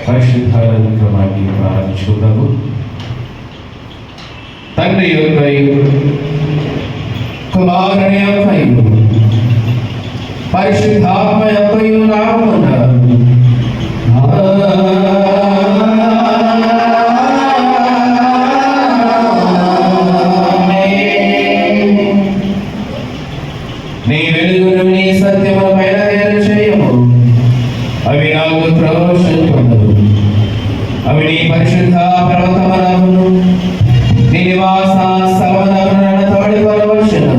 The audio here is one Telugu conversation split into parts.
పరిశుద్ధాత్మకి ప్రార్థించుదాము. తండ్రి యొక్కయు కుమారుని యొక్కయు పరిశుద్ధాత్మ యొక్కయు నామమున నీ వెలుగును నీ సత్యమును బయలుదేరు చేయము. అవి నాకు ప్రవేశింపదు. అవి నీ పరిశుద్ధ పర్వతములను నీ నివాస స్థలములను తోడిపరవచ్చును.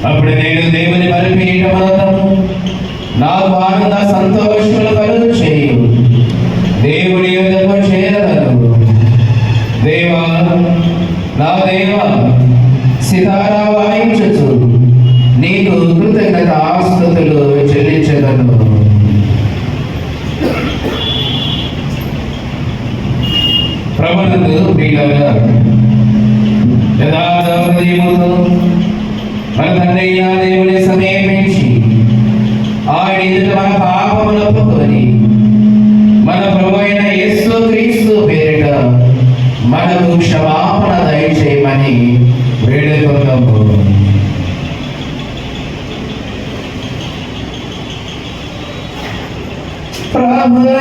అప్పుడు నేను దేవుని బలిపీఠమును నాకు ఆనంద సంతోషములు కలుగు చేయు. దేవుని యొద్దకు చేరదను. దేవా నా దేవా, సితారా వాయించుచు నీకు కృతజ్ఞతాస్తుతులు చెల్లించదను. ప్రభునందు ప్రియులారా, యథార్థ హృదయముతో మన తండ్రి అయిన దేవుని సమీపించి ఆయన ఎదుట మన పాపములు ఒప్పుకొని మన ప్రభువైన యేసు క్రీస్తు పేరిట మనకు క్షమాపణ దయచేయమని వేడుకొందాము. ప్రభువు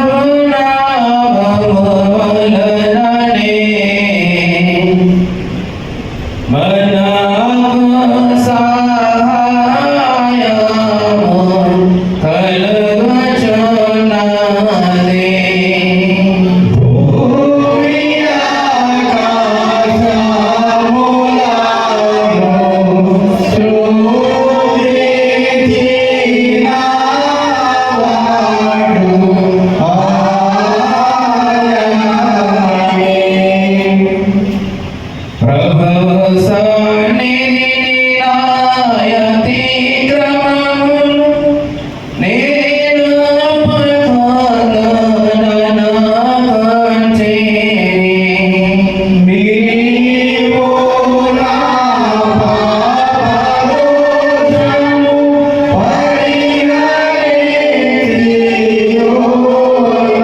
నామములననే మనకు సహాయము కలుగుచున్నది. భూమి ఆకాశములను సృజించినవాడు ప్రభువు సన్నిధిని నాయతి క్రమములు నేను పలుకొనుననుకొంటిని. నీవు నా పాపదోషము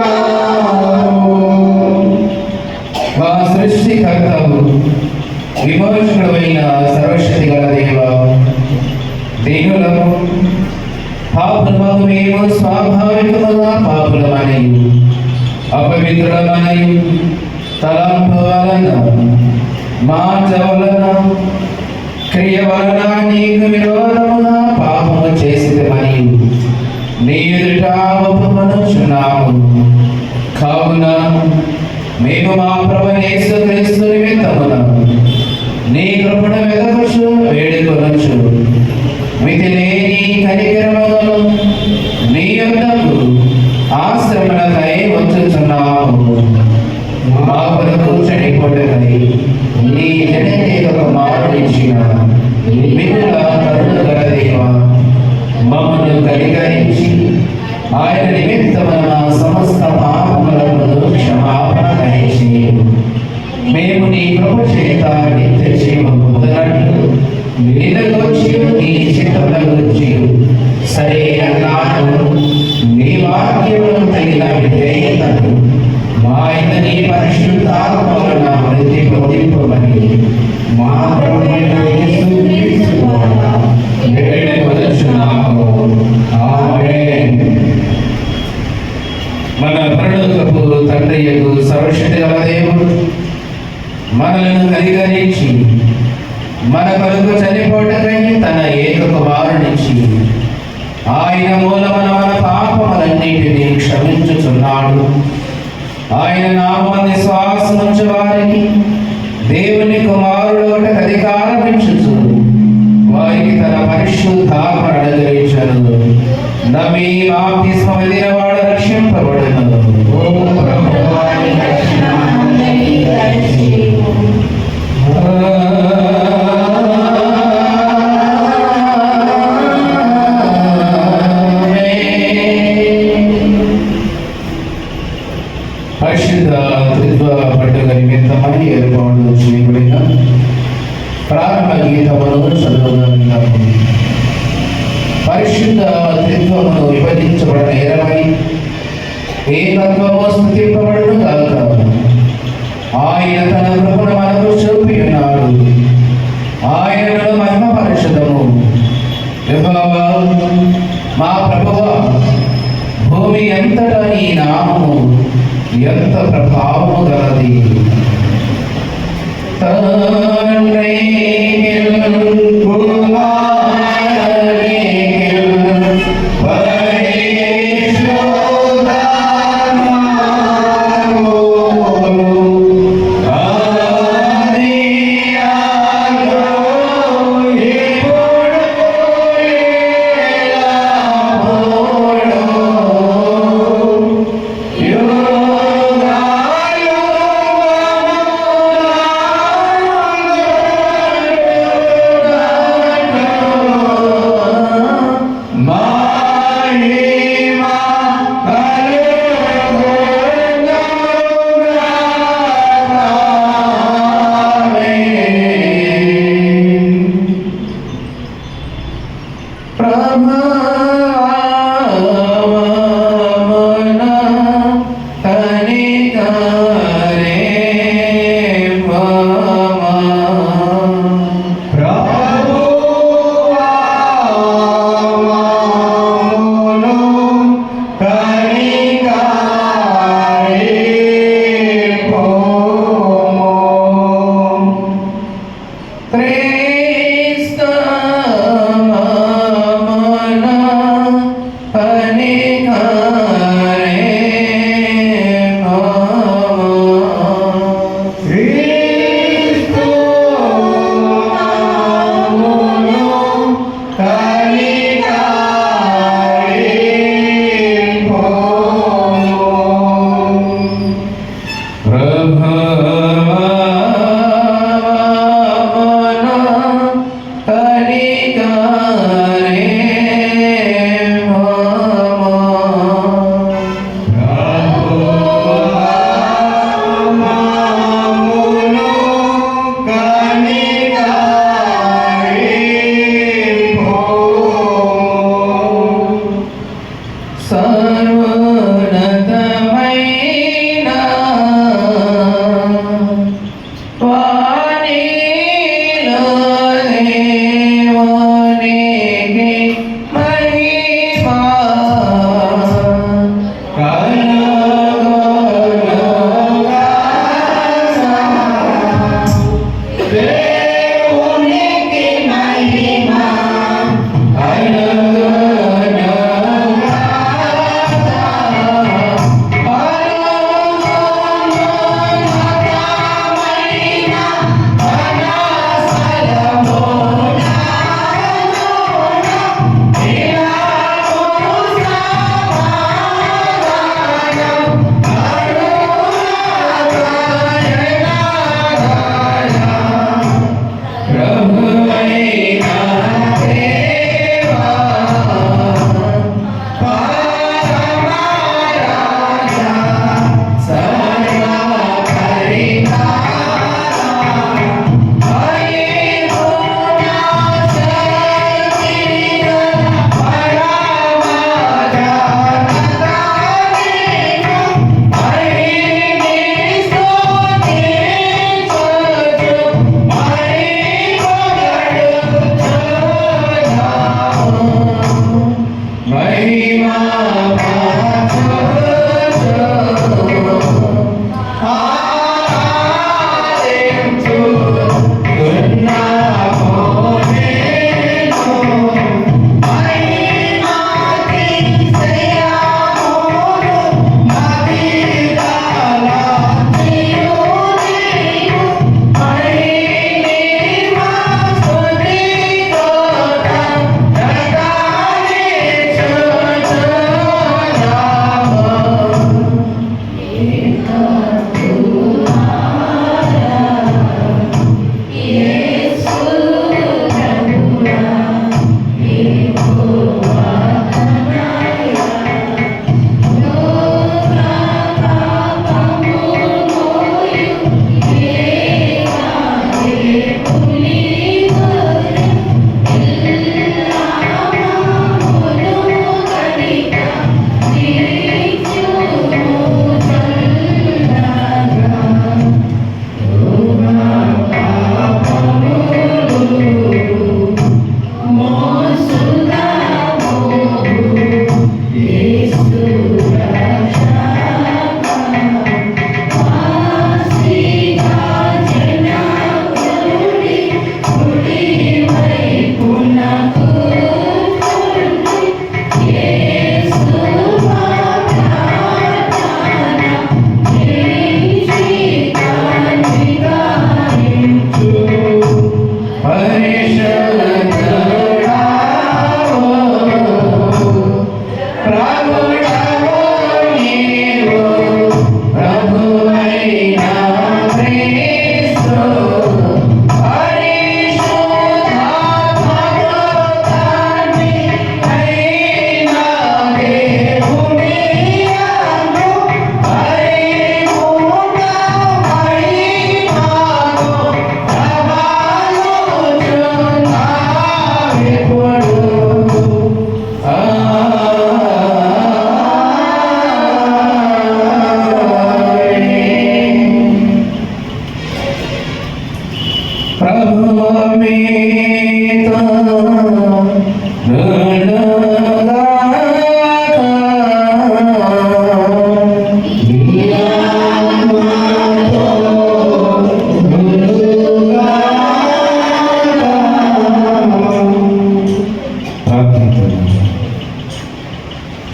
పరిహరించియున్నావు. మా సృష్టికర్తవు, విమోచకుడైన సర్వశక్తి గల దేవ, దీనులము పాపులము మేము స్వాభావికముగా పాపులమనియు అపవిత్రులమనియు తలంపు వలన మాట వలన క్రియ వలన నీకు విరోధముగా పాపము చేసిదమనియు నీ ఎదుట ఒప్పుకొనుచున్నాము. కావున మేము మా ప్రభువైన యేసు క్రీస్తు నిమిత్తమున నీ కృపను వెదకుచు వేడుకొనుచు మితిలేని కనికరమును నీ యొద్దకు ఆశ్రమణకై వచ్చుచున్నాము. మా కొరకు చనిపోటకై నీ జననేక కుమారుడిచ్చిన మిగుల కరుణ గల దేవా, మమ్మను కనికరించి ఆయన నిమిత్తమున సమస్త పాపములను క్షమాపణ దయచేయు. మేము నీ కృప చేత నిత్య జీవము పొందనట్లు నిన్నగొచ్చియు నీ చిత్తములగొచ్చియు సరైన జ్ఞానమును నీ వాక్యమును తగిన విధేయతను మా యందు నీ పరిశుద్ధాత్మ వలన వృద్ధి పొందింపమని మా ప్రభువైన యేసు క్రీస్తు ద్వారా వేడుకొనుచున్నాము. ఆమేన్. మన పరలోకపు తండ్రియగు సర్వశక్తి గల దేవుడు మనలను కనికరించి మన కొరకు చనిపోటకై తన ఏక కుమారునిచ్చి ఆయన మూలమున మన పాపములన్నిటినీ క్షమించుచున్నాడు. ఆయన నామమున విశ్వాసముంచు వారికి దేవుని కుమారుడు అధికారం ఇచ్చుచు వారికి తన పరిశుద్ధాత్మ అనుగ్రహించను. నమ్మి బాప్తిస్మము పొందిన వాడు రక్షింపబడును. ఓ ప్రభువా, నీ రక్షణ అందరికీ దయచేయు. పరిశుద్ధ త్రిత్వ పండుగ నిమిత్తమై ఏర్పాటు చేయబడిన ప్రారంభ గీతమును చదువుదాము. పరిశుద్ధ త్రిత్వమును విభజించబడిన ఏకత్వము స్తుతింపబడును గాక. ఆయన తన కృపను మనకు చూపి ఉన్నాడు. ఆయనను మహిమపరచుదము. యెహోవా మా ప్రభువా, భూమి ఎంతటా నీ నామము ఎంత ప్రభావము గలది. తండ్రి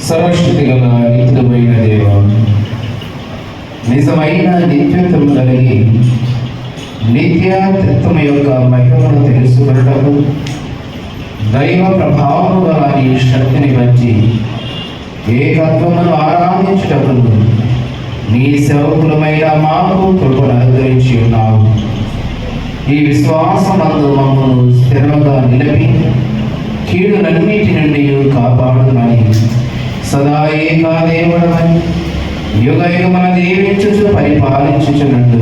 సర్వశక్తి గల నిత్యమైన దేవ, నిజమైన నిత్యత్వం కలిగి నిత్య తత్వం యొక్క మహిమను తెలుసుకున్నటకు దైవ ప్రభావము గల ఈ శక్తిని బట్టి ఏకత్వమును ఆరాధించుటకు నీ సేవకులమైన మాకు కృపను అనుగ్రహించి ఉన్నావు. ఈ విశ్వాసమందు మమ్మను స్థిరంగా నిలిపి కీడులన్నిటి నుండి కాపాడునని సదా ఏకా దేవుడమని యుగ యుగమున దీవించుచు పరిపాలించుచున్నట్టు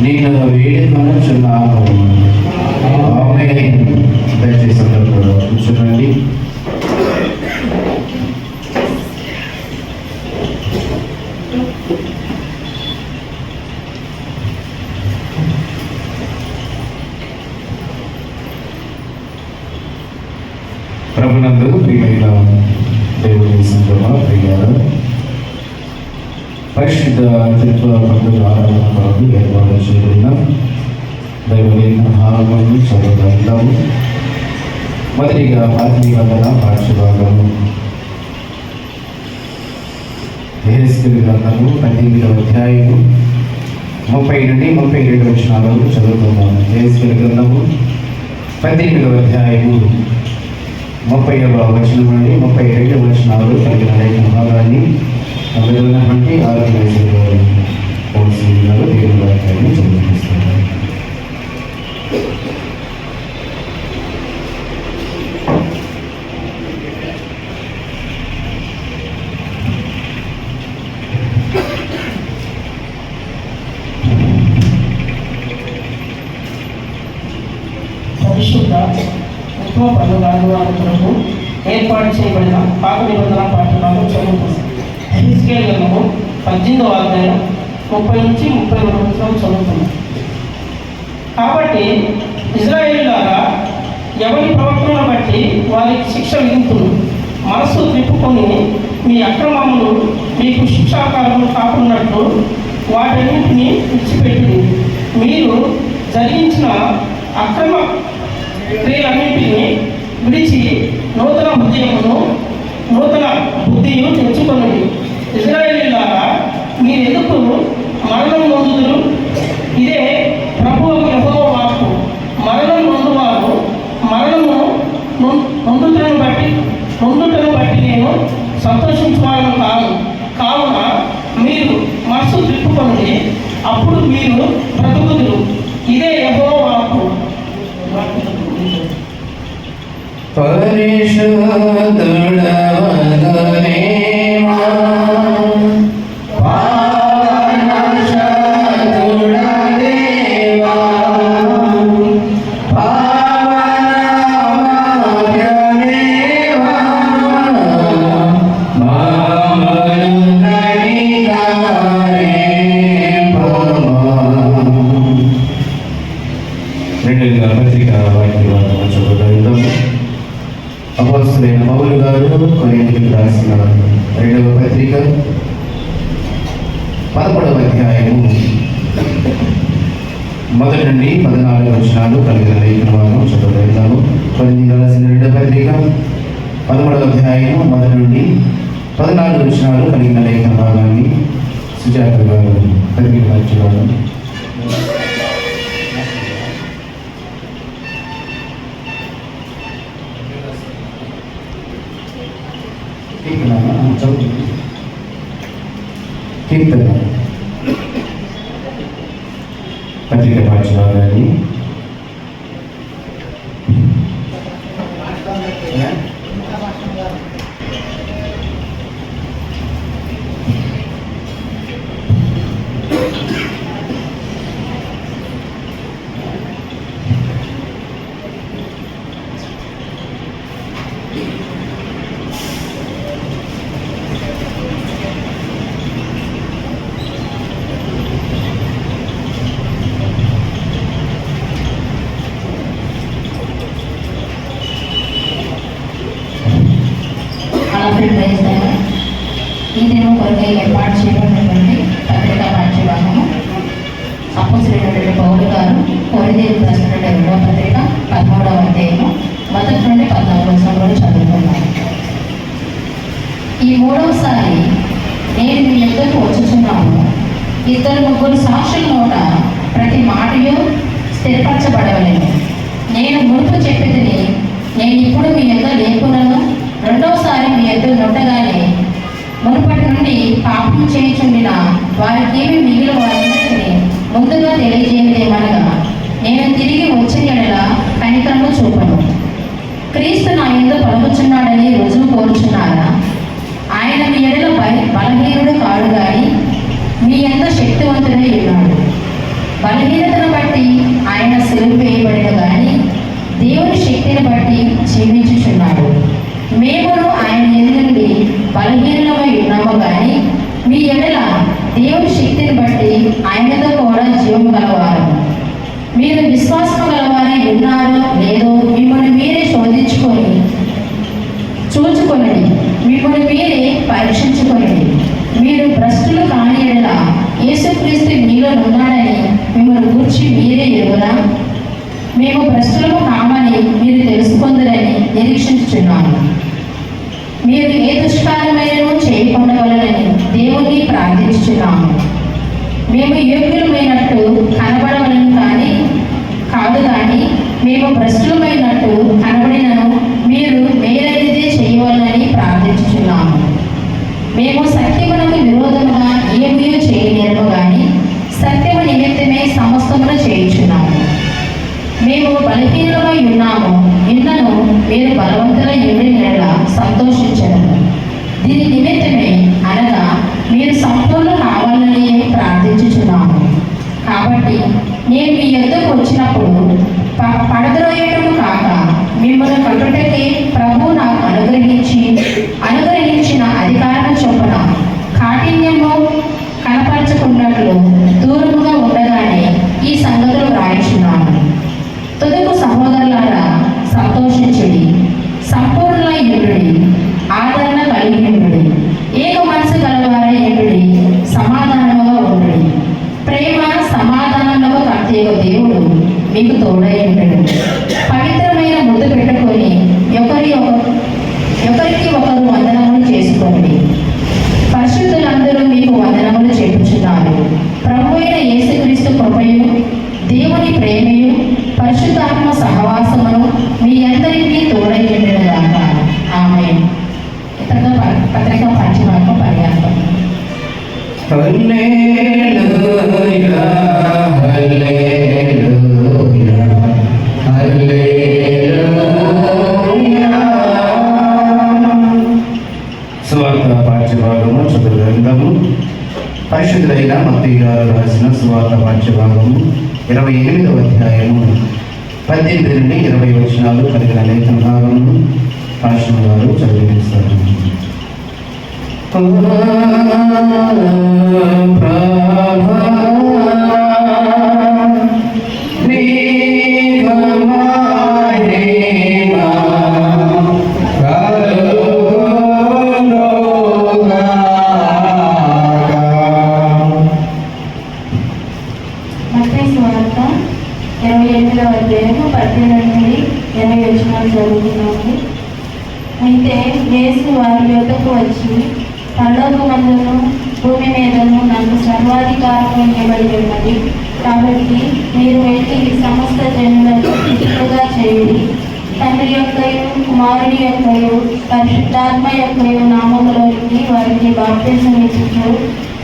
నేను వేడుకొనుచున్నాను. ఆమేన్. దయచేసి అందరూ కూడా కూర్చోండి. ప్రభునందు ప్రియమైన దేవుని సంగమా ప్రియారా, పరిశుద్ధ తత్వ పండుగ ఆరాధన కొరకు ఏర్పాటు చేయబడిన దైవమైన భాగములను చదవగలుగుతాము. మొదటిగా పాతిక వందన పాఠ్యభాగము యెహెజ్కేలు గ్రంథము 18వ అధ్యాయము 30 నుండి 32 వచనాల వరకు చదువుతున్నాము. యెహెజ్కేలు గ్రంథము 18వ అధ్యాయము 30వ వచనం నుండి 32 వచనాలు కలిగిన లేఖన భాగాన్ని అందులోనటువంటి ఆరోగ్య పోల్సీలు దేవుని వాక్యాన్ని చదివిస్తున్నారు. పరిశుద్ధ ఉత్తమ పండుగ అనువాదకులకు ఏర్పాటు చేయబడిన పాత నిబంధన పాఠ్యభాగం చదువుతుంది. యెహెజ్కేలు గ్రంథము 18వ అధ్యాయం 30 నుంచి 32 వచనాలు చదువుతున్నాం. కాబట్టి ఇశ్రాయేలులారా, ఎవరి ప్రవర్తనను బట్టి వారికి శిక్ష విధింతును. మనస్సు త్రిప్పుకొని మీ అక్రమములు మీకు శిక్షాకారములు కాకున్నట్లు వాటన్నింటినీ విడిచిపెట్టి మీరు జరిగించిన అక్రమ క్రియలన్నింటినీ విడిచి నూతన బుద్ధియు తెచ్చుకొనండి. ఇశ్రాయేలులారా, మీరెందుకు మరణం నొందుదురు? ఇదే ప్రభువు యెహోవా వాక్కు. మరణం నొందువారు మరణము నొందుటను బట్టి నేను సంతోషించువాలను కావున మీరు మనసు త్రిప్పుకొనండి, అప్పుడు మీరు బ్రతుకుదురు. ఇదే యెహోవా వాక్కు. అపోస్తలుడైన పౌలు గారు కొరింథీయులకు రాసిన 2వ పత్రిక 11వ అధ్యాయము 1 నుండి 14 వచనాలు కలిగిన లేఖన భాగం చదవగలుగుతాము. కొరింథీయులకు రాసిన 2వ పత్రిక 11వ అధ్యాయము 1 నుండి 14 వచనాలు కలిగిన లేఖన భాగాన్ని సుజాత గారు పరిగణించగలరు. కీర్తన పత్రిక పాఠశాలని ఈ దినం కొరకై ఏర్పాటు చేయబడినటువంటి పత్రికా పాఠ్యభాగము అపోస్తలుడైన పౌలు గారు కొరింథీయులకు రాసినటువంటి రెండవ పత్రిక 13వ అధ్యాయము మొదటి నుండి 14వ వచనం చదువుకున్నాను. ఈ మూడవసారి నేను మీ యొద్దకు వచ్చుచున్నాను. 2-3 సాక్షుల నోట ప్రతి మాటయు స్థిరపరచబడవలెను. నేను మునుపు చెప్పితిని, నేను ఇప్పుడు మీ యొద్ద లేకునను రెండవసారి మీ యొద్ద నుండగానే మునుపటి నుండి పాపం చేయుచుండిన వారికి ఏమి మిగిలిన వారిని ముందుగా తెలియజేయలేమనగా, నేను తిరిగి వచ్చిన యెడల కనికరము చూపను. క్రీస్తు నా యందు పలుకుచున్నాడని రుజువు కోరుచున్నారా? ఆయన మీ ఎడల బలహీనుడు కాడు గాని మీ యందు శక్తివంతుడై ఉన్నాడు. బలహీనతను బట్టి ఆయన సిలువ వేయబడిన గాని దేవుని శక్తిని బట్టి జీవించుచున్నాడు. మేమును ఆయన యందు బలహీనమై ఉన్నాము గాని మీ ఎడల దేవుని శక్తిని బట్టి ఆయనతో కూడా జీవం గలవారు. మీరు విశ్వాసం గలవారై ఉన్నారో లేదో మిమ్మల్ని మీరే శోధించుకొని చూచుకొనండి, మిమ్మల్ని మీరే పరీక్షించుకొనండి. మీరు భ్రష్టులు కాని ఎడల యేసుక్రీస్తు మీలో ఉన్నాడని మిమ్మల్ని గూర్చి మీరే ఎరువురా? మేము భ్రష్టులము కామని మీరు తెలుసుకుందరని నిరీక్షించుచున్నాము. మీరు ఏ దుష్కార్యమైనను చేయకుండవలనని దేవుణ్ణి ప్రార్థించుచున్నాము. మేము యోగ్యులమైనట్టు కనబడవలను కాదు కానీ మేము భ్రష్టులమైనట్టు కనబడినను మీరు మేలైనదే చేయవలనని ప్రార్థించుచున్నాము. మేము సత్యమునకు విరోధముగా ఏమీ చేయలేము కానీ సత్యము నిమిత్తమే సమస్తమును చేయుచున్నాము. మేము బలహీనమై ఉన్నాము, ఇన్నను మీరు బలవంతులై ఉండిన సంతోషించడము. దీని నిమిత్తమే అనగా మీరు సంపూర్ణ కావాలని ప్రార్థించుచున్నాము. కాబట్టి నేను మీ యొద్దకు వచ్చినప్పుడు పడద్రోయటము కాక మిమ్మల్ని కట్టుటకి ప్రభు నాకు అనుగ్రహించిన అధికారం చొప్పున కాఠిన్యము కనపరచుకున్నట్లు దూరముగా ఉండగానే ఈ సంగతులు వ్రాయించున్నాను. తుదకు సహోదరులారా, సంతోషించుడి, సంపూర్ణులై ఉండుడి, ఆదరణ కలిగి ఉండుడి, ఏక మనసు గలవారై ఉండుడి, సమాధానముగా ఉండుడి. ప్రేమ సమాధానములకు కర్తయ్య దేవుడు మీకు తోడై ఉండడు. పవిత్రమైన ముద్దు పెట్టుకొని ఒకరికి ఒకరు వందనములు చేసుకోండి. పరిశుద్ధులందరూ మీకు వందనములు చెప్పుచున్నారు. ప్రభు అయిన యేసుక్రీస్తు కృపయు దేవుని ప్రేమయు పరిశుద్ధాత్మ సహవాసమును మీ అందరికీ తోడై ఉండేదాక. ఆమేన్. పత్రికా పాఠ్యభాగం పర్యాప్తం. హల్లెలూయా హల్లెలూయా హల్లెలూయా. సువార్త పాఠ్యభాగము చదువుదాము. పరిశుద్ధులైన మత్తయి గారు రాసిన సువార్త పాఠ్యభాగము 28వ అధ్యాయము 18 నుండి 20 వచనాలు కలిగిన లేఖన భాగము పాస్టర్ గారు చదివిస్తారు. మత్తయి సువార్త 28వ అధ్యాయము 18 నుండి 20 వచనాలు చదువుతున్నాము. అయితే యేసు వారి యొద్దకు వచ్చి, పరలోకమందును భూమి మీదను నాకు సర్వాధికారము ఇవ్వబడి ఉన్నది. కాబట్టి మీరు వెళ్ళి సమస్త జనులకు శిష్యులుగా చేయుడి. తండ్రి యొక్కయు కుమారుడి యొక్కయు పరిశుద్ధాత్మ యొక్కయు నామములోనికి వారికి బాప్తిసం ఇచ్చుచు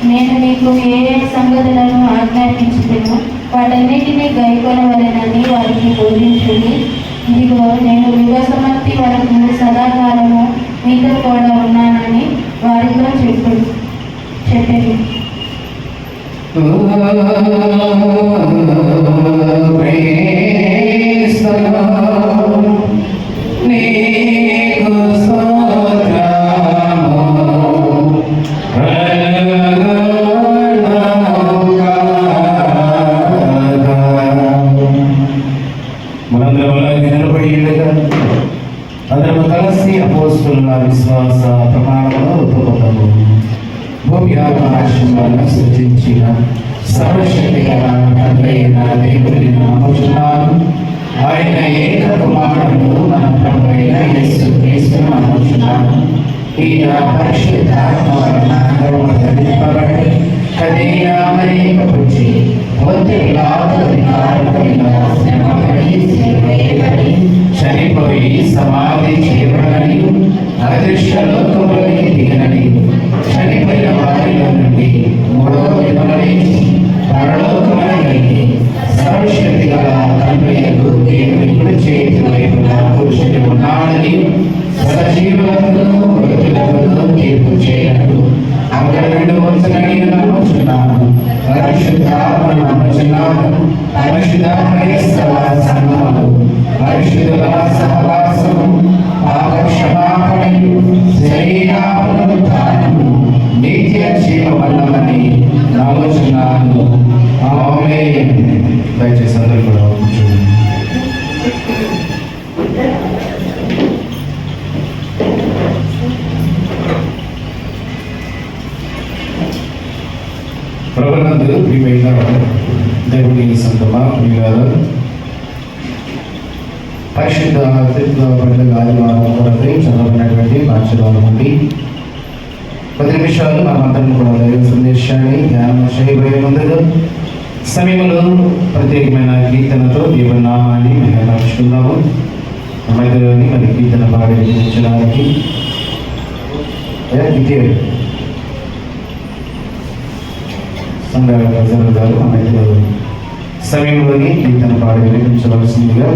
నేను మీకు ఏ సంగతులను ఆజ్ఞాపించుదునో వాటన్నిటినీ గైకొనవలెనని వారికి బోధించుడి. ఇదిగో నేను యుగ సమాప్తి వరకు సదాకాలము మీతో కూడా ఉన్నానని వారితో చెప్పండి. అందరూ కలిసి అపోస్తుల విశ్వాస ప్రమాణంలో ఒప్పుకుందాము. భవ్యాకాశములను సృజించిన సర్వశక్తి గల తండ్రైన దేవుని నమ్ముచున్నాను. ఆయన ఏక కుమారుడు మన ప్రభువైన యేసుక్రీస్తును నమ్ముచున్నాను. ఈయన పరిశుద్ధాత్మ వలన ధరింపబడి కన్యమరియకు పుట్టి పొంతి పిలాతు అధికారమున శ్రమపడి సిలువవేయబడి చనిపోయి సమాధి చేయబడని అదృశ్య లోకములోకి దిగనని చనిపోయిన వారిలో నుండి మూడవ దినమున లేచి పరలోకమునకు సర్వశక్తి గల తండ్రియగు దేవుని కుడి చేతి వైపున కూర్చుని ఉన్నాడని సజీవులను మృతులను తీర్పు చేయనట్టు అక్కడ రెండు వచ్చనని నమ్ముచున్నాను. పరిశుద్ధాత్మను నమ్ముచున్నాను. పరిశుద్ధ క్రైస్తవ సంఘములు పరిశుద్ధుల సహవాసము పాప క్షమాపణయు శరీర పునరుద్ధానము నిత్య జీవమన్నమని నమ్ముచున్నాను. ఆమేన్. దయచేసి అందరూ కూడా కూర్చోండి. ప్రభునందు ప్రియమైన దేవుని సంతమా ప్రియులారా, పరిశుద్ధ పండుగ ఆదివారం కొరకై చదవబడినటువంటి పాఠశాల నుండి 10 నిమిషాలు మనమందరం కూడా దైవ సందేశాన్ని ధ్యానం చేయబోయే ముందుగా సమయంలో ప్రత్యేకమైన కీర్తనతో దేవుని నామాన్ని మహిమపరుచుకుందాము. మధ్యలోని మరి కీర్తన పాడి వినిపించడానికి సంఘ ప్రజలు గారు మధ్యలో సమయంలోని కీర్తన పాడి వినిపించవలసిందిగా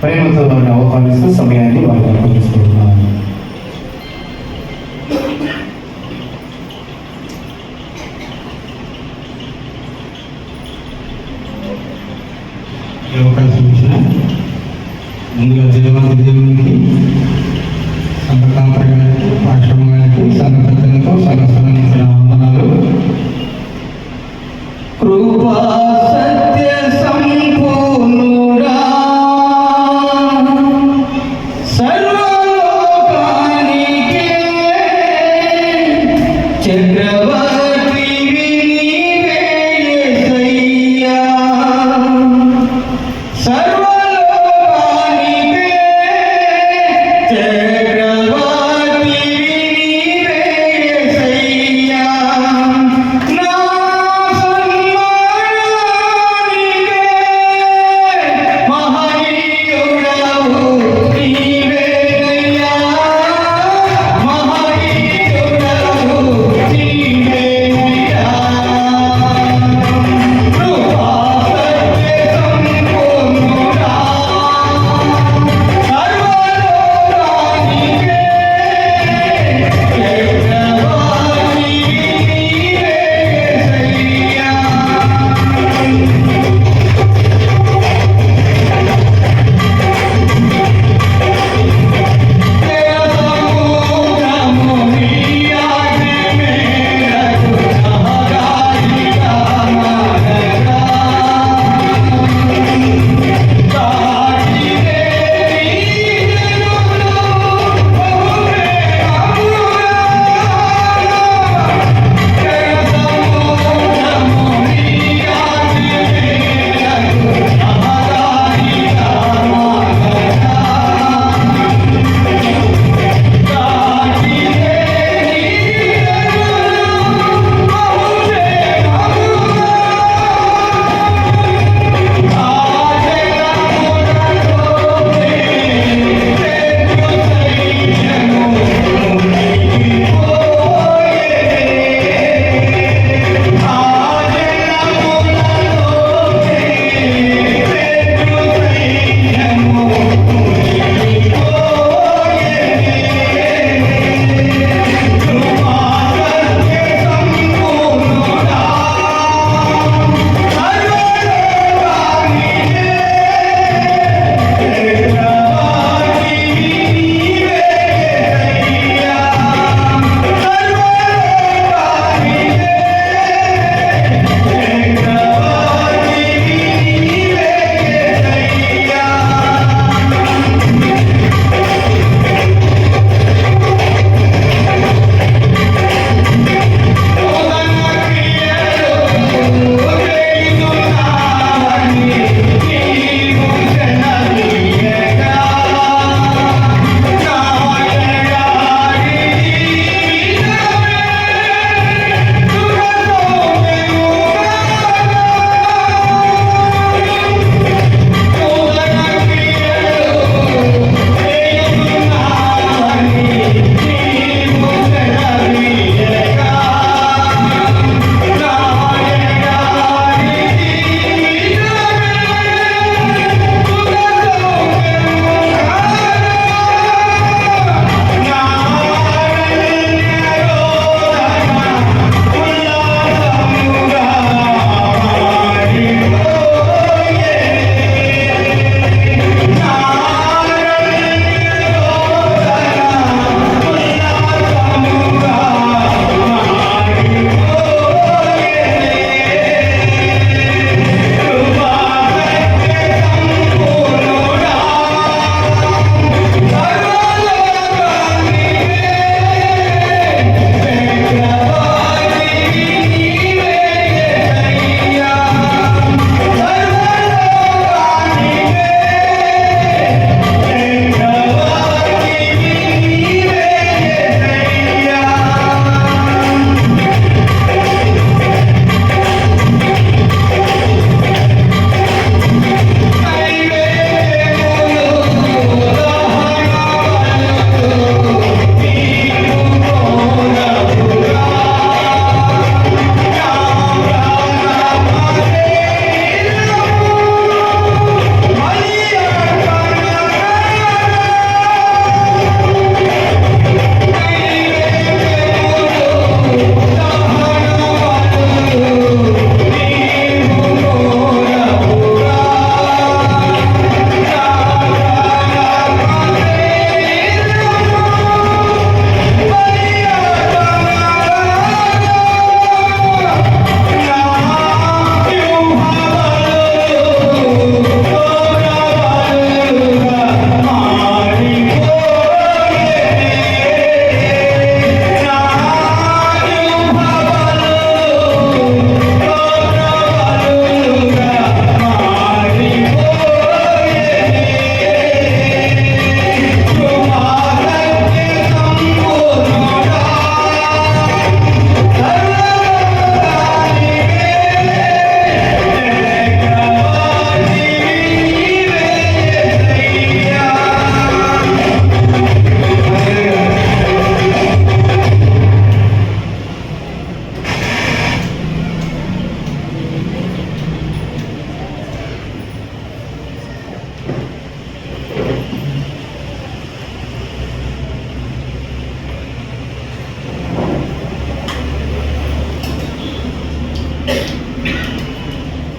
ప్రేమతో వారిని ఆహ్వానిస్తూ సమయాన్ని వారికి అర్పిస్తున్నాను. అవకాశం ఇచ్చిన ముందుగా దేవునికి సంఘ కాపరి గారికి పాఠ్యం గారికి సంఘ పెద్దలకు సంఘస్థలంగా వందనాలు. కృపా సత్య సంపూర్ణుడా సర్వలోక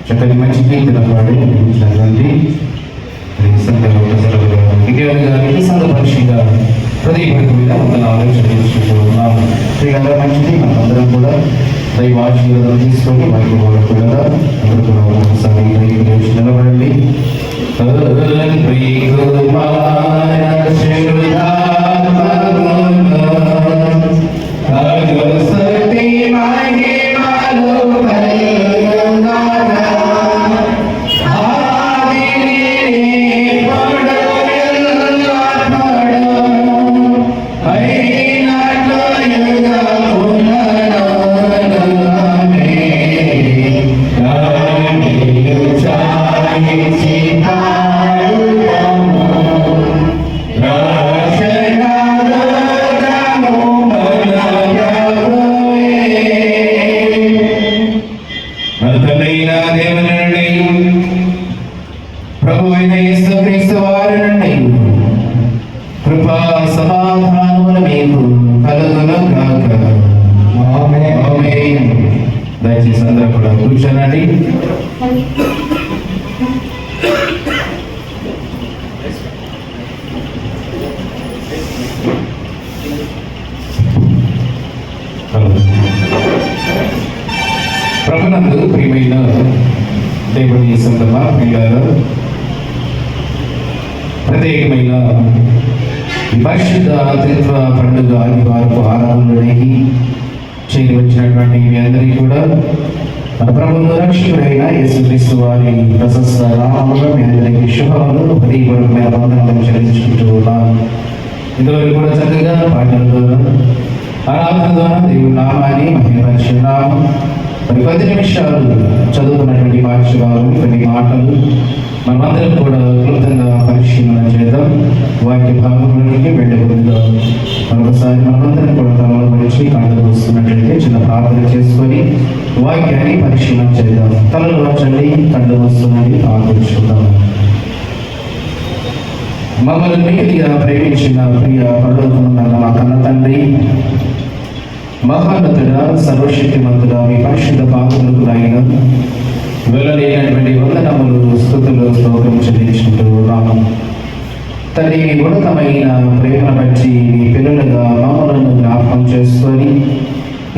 చక్కని మంచి కీర్తన పాడి ముగించినటువంటి గారికి సందర్భంగా హృదయపూర్వక మీద వందనాలు చెల్లించుకుంటూ ఉన్నాము. శ్రీగారు మంచిది మనమందరం కూడా దైవాశీర్వాదం తీసుకొని వారికి కూడా అందరూ కూడా ఒకసారి నిలబడండి. దయచేసి అందరూ కూడా కూర్చోనండి. ప్రభునందు ప్రియమైన దేవుని సంగమ పిల్లలు, ప్రత్యేకమైన పరిశుద్ధ త్రిత్వ పండుగ ఆదివారపు ఆరాధనలోనికి చేరి వచ్చినటువంటి మీ అందరికీ కూడా మన ప్రభువును రక్షకుడైన యేసుక్రీస్తు వారి ప్రశస్త నామములో మీ అందరికీ శుభములు హృదయపూర్వకమైన వందనాలు చెల్లించుకుంటూ ఉన్నాను. ఇంతవరకు కూడా చక్కగా పాటల ద్వారా ఆరాధన ద్వారా దేవుని నామాన్ని మహిమపరిచున్నాము. మరి 10 నిమిషాలు చదువుకున్నటువంటి పాఠశాలను కొన్ని మాటలు మనమందరం కూడా క్లుప్తంగా పరిశీలన చేద్దాం. వాక్య భాగంలోనికి వెళ్ళబోతుందాం. మరొకసారి మనమందరం కూడా తలలో గురించి కళ్ళు వస్తున్నట్లయితే చిన్న ప్రార్థన చేసుకొని వాక్యాన్ని పరిశీలన చేద్దాం. తలలు వచ్చండి, కళ్ళు వస్తున్నది ఆలోచించుకుందాం. మమ్మల్ని మిగిలిగా ప్రేమించిన ప్రియ పరలోకమున్న మా కన్న తండ్రి, మహానతుడ, సర్వశక్తిమంతుడ, మీ పరిశుద్ధ పాదములకు నాయన వెళ్ళలేనటువంటి వందనములు, స్తుతులు, స్తోత్రం చెల్లించుకుంటూ ఉన్నాము. తల్లి, మీ ఉన్నతమైన ప్రేమను బట్టి మీ పిల్లలుగా మమ్మలను జ్ఞాపకం చేసుకొని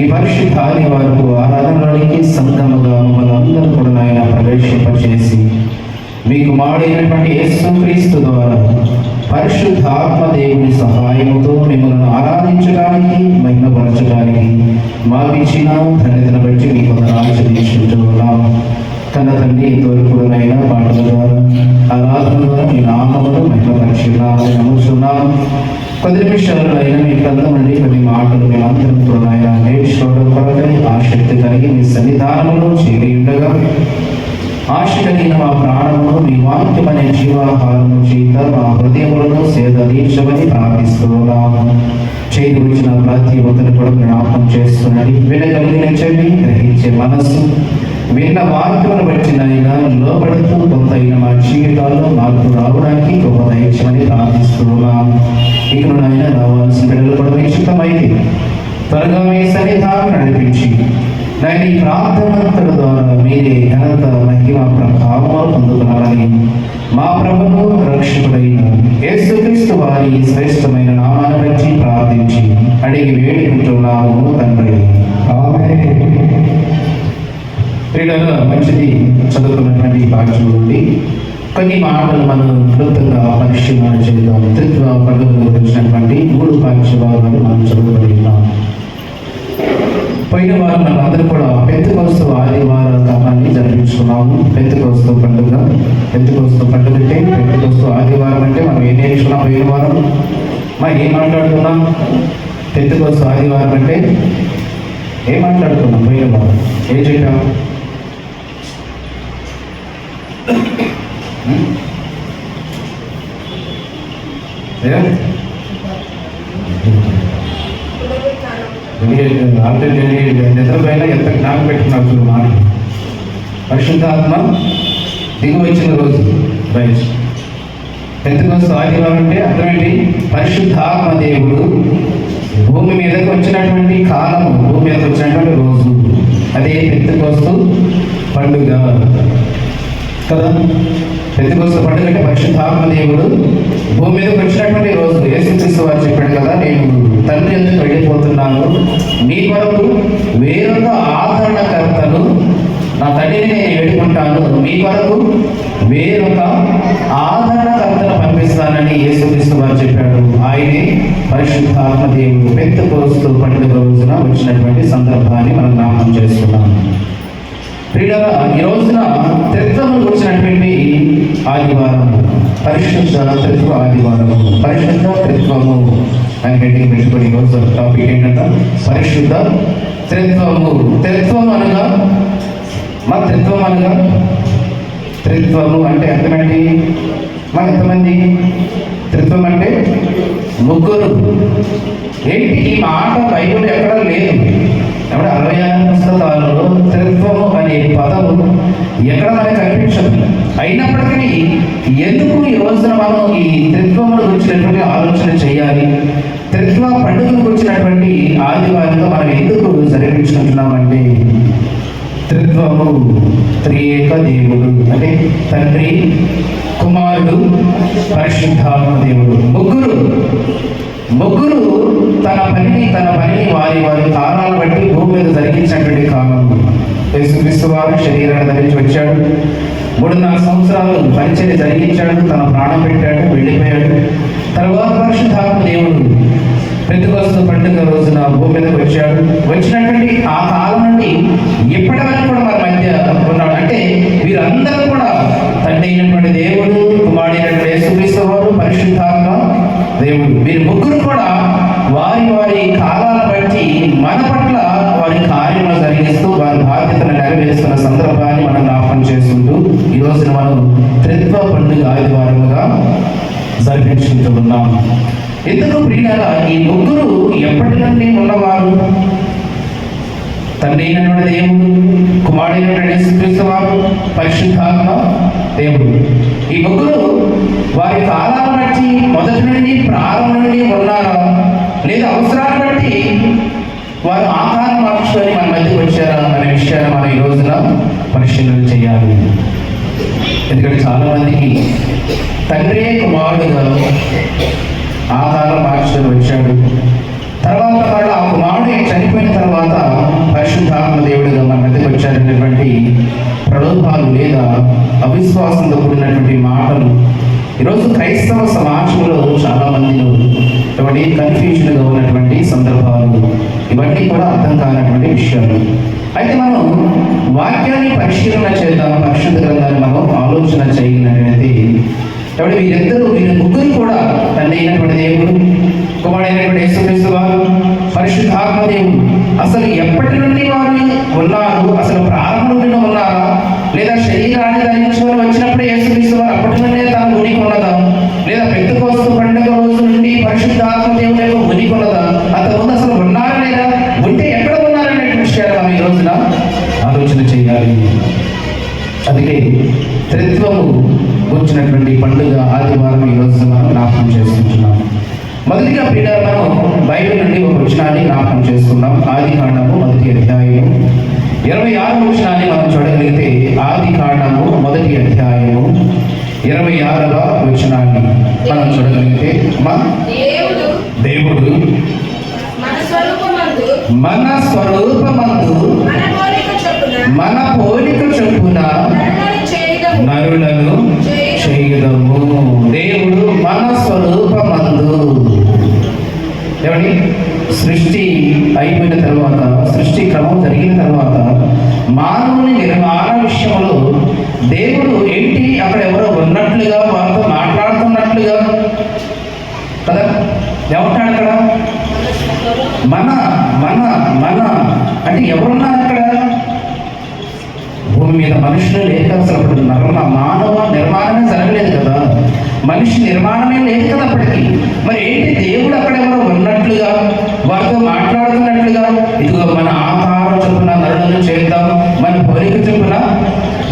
ఈ పరిశుద్ధ ఆదివారపు ఆరాధనలోనికి సంఘముగా మమ్మల్ని అందరూ కూడా నాయన ప్రవేశింపచేసి మీకు మాడైనటువంటి యేసుక్రీస్తు ద్వారా పరిశుద్ధ ఆత్మదేవుని సహాయముతో మిమ్మల్ని ఆరాధించడానికి, మహిమపరచడానికి మాకిచ్చిన ధన్యతను బట్టి మీకు వందనాలు చెల్లించుకుంటూ ఉన్నాము. కన్న తండ్రి, ఇంతవరకునైనా పాటల ద్వారా ఆరాధన ద్వారా మీ నామమును మహిమపరిచున్నామని నమ్ముతున్నాము. 10 నిమిషాలైనా మీ గ్రంథం నుండి కొన్ని మాటలు మేమందరం కూడా నేర్చుకోవడం కొరకని ఆసక్తి కలిగి మీ సన్నిధానంలో చేరి ఉండగా ఆశ కలిగిన మా ప్రాణమును మీ వాక్యమనే జీవాహారము చేత మా హృదయములను సేదీర్చమని ప్రార్థిస్తున్నాము. చేతి వచ్చిన ప్రతి ఒక్కరిని కూడా జ్ఞాపకం చేస్తున్నది. వినగలిగిన చెవి, గ్రహించే మనస్సు, విన్న వాక్యమును బట్టినైనా లోపడుతూ కొంతైనా మా జీవితాల్లో మార్పు రావడానికి గొప్ప దయచమని ప్రార్థిస్తున్నాము. ఇకనైనా రావాల్సిన బిడ్డలు కూడా నిశ్చితమైంది. త్వరగా మీ సన్నిధానం నడిపించి ఈ ప్రార్థనంతల ద్వారా మీరే ఘనత, మహిమ, ప్రభావాలు పొందుతున్నారని మా ప్రభువు రక్షకుడైన యేసుక్రీస్తు వారి శ్రేష్టమైన నామాన్ని బట్టి ప్రార్థించి అడిగి వేడుకుంటున్నాము తండ్రి. ఆమేన్. ప్రియులారా, మంచిది చదువుకున్నటువంటి పాఠం నుండి కొన్ని మాటలు మనం క్లుప్తంగా పరిశీలన చేద్దాం. త్రిత్వ పండుగలో వచ్చినటువంటి 3 పాఠ్య భాగాలు మనం చదువుకుంటున్నాం. పోయిన వారం మనం అందరూ కూడా పెంతెకొస్తు ఆదివార కాలాన్ని జరిపించుకున్నాము. పెంతెకొస్తు పండుగ అంటే పెంతెకొస్తు ఆదివారం అంటే మనం ఏం నేర్చుకున్నాం? పోయిన వారం మనం ఏం మాట్లాడుకున్నాం? పెంతెకొస్తు ఆదివారం అంటే ఏం మాట్లాడుకున్నాం? పోయిన వారం ఏం చెప్పాం? నిద్రపైన ఎంత జ్ఞాపకం పెట్టుకున్నారు చూడు మాట. పరిశుద్ధాత్మ దిగు వచ్చిన రోజు రైట్. పెంతెకొస్తు ఆదివారం అంటే అర్థం ఏంటి? పరిశుద్ధాత్మ దేవుడు భూమి మీదకి వచ్చినటువంటి కాలము, భూమి మీదకి వచ్చినటువంటి రోజు, అదే పెంతెకొస్తు పండుగ కదా. పెంతెకొస్తు పండుగ అంటే పరిశుద్ధాత్మ దేవుడు భూమి మీదకి వచ్చినటువంటి రోజు. యేసుక్రీస్తు వారు చెప్పాడు కదా, నేను తండ్రి ఎందుకు వెళ్ళిపోతున్నాను, మీ కొరకు వేరొక ఆదరణకర్తను, నా తండ్రిని నేను వేడుకుంటాను, మీ కొరకు వేరొక ఆదరణకర్తను పంపిస్తానని యేసుక్రీస్తు వారు చెప్పాడు. ఆయనే పరిశుద్ధాత్మ దేవుడు. పెంతెకొస్తు పండుగ రోజున వచ్చినటువంటి సందర్భాన్ని మనం జ్ఞాపకం చేసుకున్నాం. ప్రియులారా, ఈ రోజున త్రిత్వము వచ్చినటువంటి ఆదివారం, పరిశుద్ధ త్రిత్వ ఆదివారము. పరిశుద్ధ త్రిత్వము అని హెడ్డింగ్ పెట్టుకుని ఈరోజు టాపిక్ ఏంటంటే పరిశుద్ధ త్రిత్వము. త్రిత్వము అనగా త్రిత్వము అంటే ఎంతమంది? ఎంతమంది? త్రిత్వం అంటే ముగ్గురు. ఏంటి ఈ మాట బైబిల్ ఎక్కడ లేదు. 66 పుస్తకాలలో త్రిత్వము అనే పదము ఎక్కడ మనకు కనిపించదు. అయినప్పటికీ ఎందుకు ఈ రోజున మనం ఈ త్రిత్వమును గురించినటువంటి ఆలోచన చేయాలి? త్రిత్వ పండుగకు వచ్చినటువంటి ఆదివారంలో మనం ఎందుకు జరిపించుకుంటున్నామంటే, త్రిత్వము త్రియేక దేవుడు అంటే తండ్రి, కుమారుడు, పరిశుద్ధాత్మ దేవుడు. ముగ్గురు తన పనిని వారి కాలాలు బట్టి భూమి మీద జరిగించినటువంటి కాలం. యేసుక్రీస్తు వారు శరీరాన్ని ధరించి వచ్చాడు, 3.5 సంవత్సరాలు పరిచర్య జరిగించాడు, తన ప్రాణం పెట్టాడు, వెళ్ళిపోయాడు. తర్వాత పరిశుద్ధాత్మ దేవుడు పెంతెకొస్తు పండుగ రోజున భూమి మీదకి వచ్చాడు. వచ్చినటువంటి ఆ కాలం నుండి ఇప్పటి వరకు కూడా మన మధ్య ఉన్నాడు. అంటే వీరందరూ కూడా తండ్రి అయినటువంటి దేవుడు, కుమారుడైనటువంటి యేసుక్రీస్తు వారు, పరిశుద్ధాత్మ దేవుడు, వీరి ముగ్గురు కూడా వారి కాలాలను బట్టి మన పట్ల వారి కార్యములు జరిగిస్తూ వారి బాధ్యతను నెరవేరుస్తున్న సందర్భాన్ని మనం జ్ఞాపకం చేసుకుంటూ ఈ రోజున మనం త్రిత్వ పండుగ ఆదివారముగా జరిపించుకుంటూ ఉన్నాం. ఎందుకు ప్రియులారా, ఈ ముగ్గురు ఎప్పటి నుండి ఉన్నవారు? తండ్రి అయినటువంటి దేవుడు, కుమారుడైనటువంటి యేసుక్రీస్తు వారు, పరిశుద్ధాత్మ దేవుడు. ఈ ముగ్గురు వారి కాలాన్ని బట్టి మొదటి నుండి ప్రారంభం నుండి ఉన్నారా, లేదా అవసరాన్ని బట్టి వారు ఆకారం మార్చుకొని మన మధ్యకి వచ్చారా అనే విషయాన్ని మనం ఈ రోజున పరిశీలన చేయాలి. ఎందుకంటే చాలా మందికి తండ్రే కుమారుడుగా ఆకారం మార్చుకొని వచ్చాడు. తర్వాత వాళ్ళు ఆ కుమారుడు చనిపోయిన తర్వాత పరిశుద్ధాత్మ దేవుడిగా మన మధ్యకి వచ్చారనేటువంటి ప్రలోభాలు లేదా అవిశ్వాసంతో కూడినటువంటి మాటలు ఈరోజు క్రైస్తవ సమాజంలో చాలా మందిలో కన్ఫ్యూజన్గా ఉన్నటువంటి సందర్భాలు, ఇవన్నీ కూడా అర్థం కానటువంటి విషయాలు. అయితే మనం వాక్యాన్ని పరిశీలన చేద్దాం, పరిశుద్ధ గ్రంథాన్ని మనం ఆలోచన చేయగలిగినట్లయితే వీరి ముగ్గురు కూడా తండ్రి అయినటువంటి దేవుడు, కుమారుడైనటువంటి యేసుక్రీస్తు వారు, పరిశుద్ధాత్మ దేవుడు అసలు ఎప్పటి నుండి వారు ఉన్నారు? అసలు ప్రారంభం నుండి ఉన్నారా, లేదా శరీరాన్ని ధరించుకొని వచ్చినప్పుడే యేసుక్రీస్తు వారు అప్పటి నుండే తన ఉనికి ఉన్నదా, లేదా పెంతెకొస్తు పండుగ రోజు నుండి పరిశుద్ధాత్మ దేవుని యొక్క ఉనికి ఉన్నదా, అంతకుముందు అసలు ఉన్నారా లేదా, ఉంటే ఎక్కడ ఉన్నారనే విషయాలు మనం ఈ రోజున ఆలోచన చేయాలి. అందుకే త్రిత్వము వచ్చినటువంటి పండుగ ఆదివారం ఈ రోజు మనం జ్ఞాపకం చేసుకుంటున్నాం. మొదటిగా ప్రియులారా, మనం బైబిల్ నుండి ఒక వచనాన్ని జ్ఞాపకం చేసుకున్నాం. ఆదికాండము 1వ అధ్యాయము 26వ వచనాన్ని మనం చూడగలిగితే, ఆదికాండము 1వ అధ్యాయము 26వ వచనాన్ని మనం చూడగలిగితే, దేవుడు మన స్వరూపమందు మన పోలిక చొప్పున నరులను చేయుదము. దేవుడు మన స్వరూపమందు. ఏమండి, సృష్టి అయిపోయిన తర్వాత, సృష్టి క్రమం జరిగిన తర్వాత మానవుని నిర్మాణ విషయంలో దేవుడు ఏంటి, అక్కడ ఎవరో ఉన్నట్లుగా వారితో మాట్లాడుతున్నట్లుగా కదా. ఏమంటాడు అక్కడ? మన మన మన అంటే ఎవరున్నారు అక్కడ? భూమి మీద మనుషులు లేక అసలు అప్పుడు మానవ నిర్మాణమే జరగలేదు కదా, మనిషి నిర్మాణమే లేదు కదా అప్పటికి. మరి ఏంటి, దేవుడు అక్కడ ఎవరో ఉన్నట్లుగా వారితో మాట్లాడుతున్నట్లుగా, ఇదిగో మన ఆకారం చొప్పున నరులను చేద్దాం, మన పోలిక చొప్పున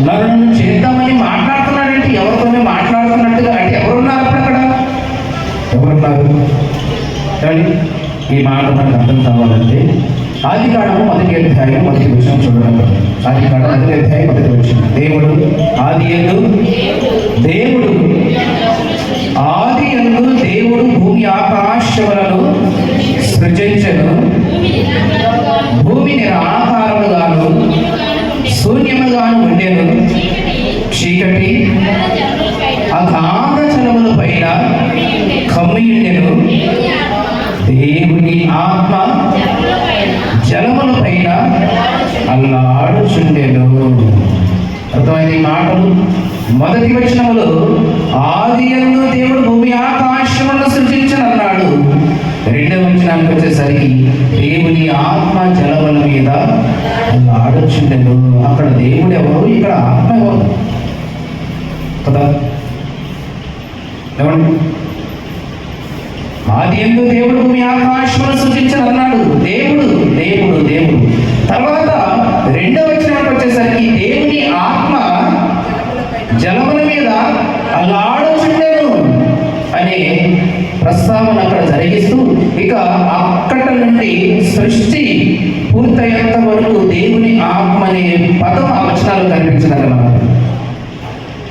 నరులను చేద్దామని మాట్లాడుతున్నాడంటే ఎవరితోనే మాట్లాడుతున్నట్టుగా. అంటే ఎవరున్నారు అప్పుడు అక్కడ? ఎవరున్నారు? కానీ ఈ మాట మనకు అర్థం కావాలంటే ఆదికాండము 1వ అధ్యాయం 1వ వచనం చూడడం. అది కాదు, మొదటి అధ్యాయం మొదటి వచనం. దేవుడు ఆది యందు దేవుడు భూమి ఆకాశములను సృజించెను. భూమి నిరాకారముగాను శూన్యముగాను ఉండెను. చీకటి అగాధ జలముల పైన కమ్మియుండెను. దేవుని ఆత్మ జలముల పైన అల్లాడుచుండెను. అర్థమైన ఈ మాటలు మొదటి వచనములో ఆది యందు దేవుడు భూమి ఆకాశములను సృజించనన్నాడు. రెండవ వచనానికి వచ్చేసరికి దేవుని ఆత్మ జలముల మీద అల్లాడుచుండెను. అక్కడ దేవుడు ఎవరు, ఇక్కడ ఆత్మ ఎవరు కదా? ఏమండి? ఆది యందు దేవుడు భూమి ఆకాశములను సృజించనన్నాడు. దేవుడు దేవుడు దేవుడు. తర్వాత రెండవ వచనానికి వచ్చేసరికి దేవుని ఆత్మ జలముల మీద అల్లాడుచుండెను అనే ప్రస్తావన అక్కడ జరిగిస్తూ, ఇక అక్కడ నుండి సృష్టి పూర్తయ్యేంత వరకు దేవుని ఆత్మ అనే పదం ఆ వచనాలు కనిపించదన్నమాట.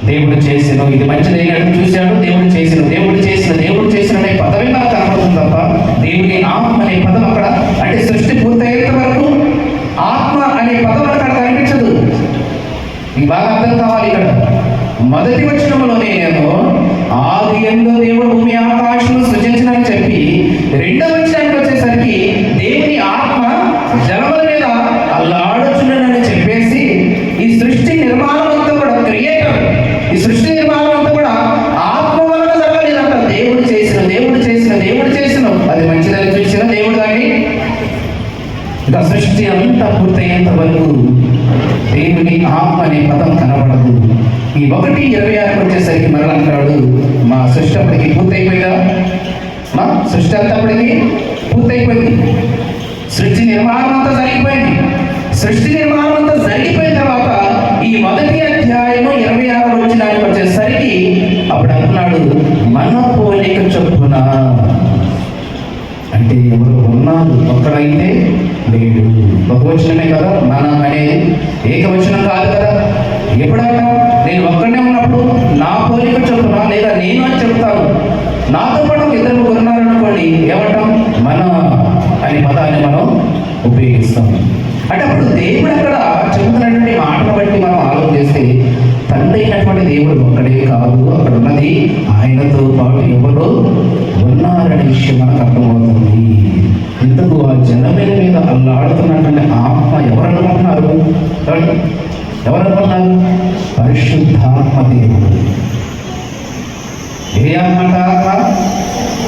దేవుడు చేసిన ఇది మంచిదైనట్టు చూశాడు, దేవుడు చేసిన దేవుడు చేసిన దేవుడు చేసిన అనే పదమే నాకు కనపడుతుంది తప్ప దేవుని ఆత్మ అనే పదం అక్కడ, అంటే సృష్టి పూర్తయ్యేంత వరకు ఆత్మ అనే పదం అక్కడ కనిపించదు. మీకు బాగా అర్థం కావాలి. ఇక్కడ మొదటి వచనంలోనేమో ఆది యందు దేవుడు భూమి ఆకాశములను సృజించినని చెప్పి, రెండవ వచనానికి వచ్చేసరికి దేవుని ఆత్మ జలముల మీద అల్లాడుచుండెనని చెప్పేసి, ఈ సృష్టి నిర్మాణం అంతా కూడా క్రియేటర్, ఈ సృష్టి నిర్మాణం అంతా కూడా ఆత్మ వలన జరగలేదంట. దేవుడు చేసిన దేవుడు చేసిన దేవుడు చేసిన అది మంచిదని చూసిన దేవుడు దాన్ని, ఇక సృష్టి అంతా పూర్తయ్యేంత వరకు దేవుని ఆత్మ అనే పదం కనబడదు. ఈ 1:26 వచ్చేసరికి మరలా అంటాడు, మా సృష్టి అప్పటికి పూర్తయిపోయిందా? మా సృష్టి అంతా అప్పటికి పూర్తయిపోయింది. సృష్టి నిర్మాణం అంతా జరిగిపోయింది. సృష్టి నిర్మాణం అంతా జరిగిపోయిన తర్వాత ఈ మొదటి అధ్యాయము 26 వచనానికి వచ్చేసరికి అప్పుడు అంటున్నాడు, మన పోలిక చొప్పున. అంటే ఎవరు ఉన్నారు, ఒక్కడైతే లేడు. బహువచనమే కదా మన అనేది, ఏకవచనం కాదు కదా. ఎప్పుడైనా నేను ఒక్కడే ఉన్నప్పుడు నా పోలిక చొప్పున, లేదా నేను అని చెప్తాను. నాతో పాటు ఇద్దరు ఉన్నారనుకోండి, ఏమంటాం? మన అనే పదాన్ని మనం ఉపయోగిస్తాం. అంటే అప్పుడు దేవుడు అక్కడ చెబుతున్నటువంటి మాటను బట్టి మనం ఆలోచన చేస్తే, తండ్రి అయినటువంటి దేవుడు ఒక్కడే కాదు, అక్కడ ఉన్నది ఆయనతో పాటు ఎవరు ఉన్నారనే విషయం మనకు అర్థమవుతుంది. ఇంతకు ఆ జనమేల మీద అల్లాడుతున్నటువంటి ఆత్మ ఎవరు అనుకుంటున్నారు? ఎవరు అనుకున్నారు? పరిశుద్ధాత్మ దేవుడు. ఏ ఆత్మ?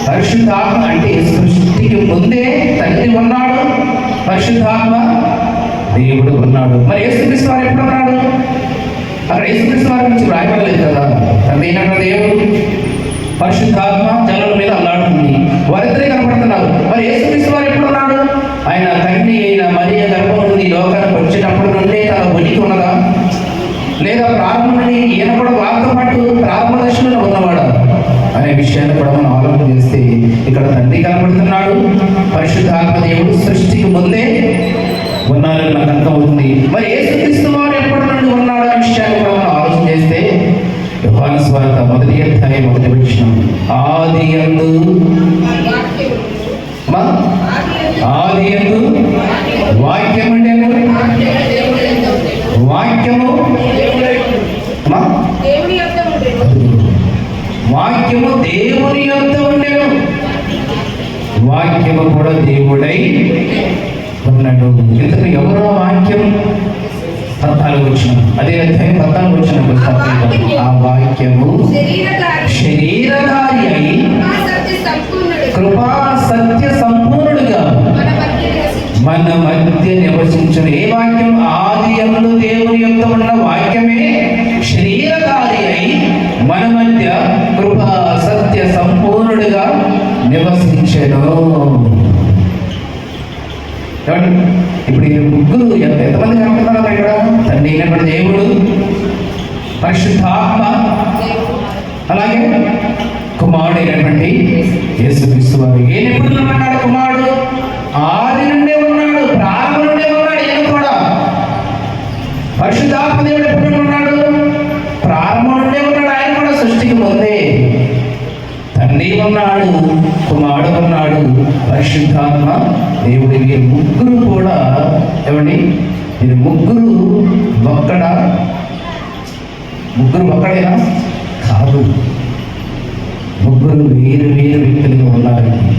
పరిశుద్ధాత్మ. అంటే సృష్టికి ముందే తండ్రి ఉన్నాడు, పరిశుద్ధాత్మ దేవుడు ఉన్నాడు. మరి యేసుక్రీస్తు వారు ఎప్పుడు ఉన్నాడు? అక్కడ యేసుక్రీస్తు వారి గురించి రాయబడలేదు కదా. తండ్రి అయినటువంటి దేవుడు, పరిశుద్ధాత్మ జనుల మీద అల్లాడుతుంది, వారిద్దరే కనపడుతున్నారు. మరి యేసుక్రీస్తు వారు ఎప్పుడు ఉన్నాడు? ఆయన తండ్రి అయిన మరియ గర్భం నుండి లోకానికి వచ్చేటప్పుడు నుండే తన ఉనికి ఉన్నదా? లేదా ప్రారంభం నుండి ఈయన కూడా వారితో పాటు ప్రారంభ దశలో ఉన్నవాడా అనే విషయాన్ని కూడా మనం ఆలోచన చేస్తే, ఇక్కడ తండ్రి కనపడుతున్నాడు, పరిశుద్ధాత్మ దేవుడు సృష్టికి ముందే ఉన్నారని నాకు అర్థమవుతుంది. మరి యేసుక్రీస్తు వారు ఎప్పటి నుండి ఉన్నాడు అనే విషయాన్ని కూడా మనం ఆలోచన చేస్తే, యోహాను సువార్త 1వ అధ్యాయం 1వ వచనం, ఆది యందు వాక్యము ఉండెను, వాక్యము వాక్యము దేవుని యొద్ద ఉండెను, వాక్యము కూడా దేవుడై ఉన్నాడు. ఇంతకు ఎవరో వాక్యం? 14వ వచనం, అదే అధ్యాయం 14వ వచనం, ఆ వాక్యము శరీరధారి అయి కృపా సత్య సంపూర్ణుడుగా మన మధ్య నివసించిన. ఏ వాక్యం? ఆది యందు దేవుని యొక్క ఉన్న వాక్యమే శరీరధారి అయి మన మధ్య కృపా సత్య సంపూర్ణుడుగా నివసించెను. ఇప్పుడు ఈ ముగ్గురు ఎంతమంది కనపడుతున్నారు ఇక్కడ? తండ్రి అయినటువంటి దేవుడు, పరిశుద్ధాత్మ, అలాగే కుమారుడు అయినటువంటి యేసుక్రీస్తు వారు. ఈయన ఎప్పుడు ఉన్నాడు? కుమారుడు ఆది నుండే ఉన్నాడు, ప్రారంభం నుండే ఉన్నాడు. ఈయన కూడా ఉన్నాడు, కుమారుడు ఉన్నాడు, పరిశుద్ధాత్మ దేవుడు. వీరు ముగ్గురు కూడా ఏమండి, వీరు ముగ్గురు ఒక్కడేనా? కాదు, ముగ్గురు వేరు వేరు వ్యక్తులుగా ఉన్నారండి.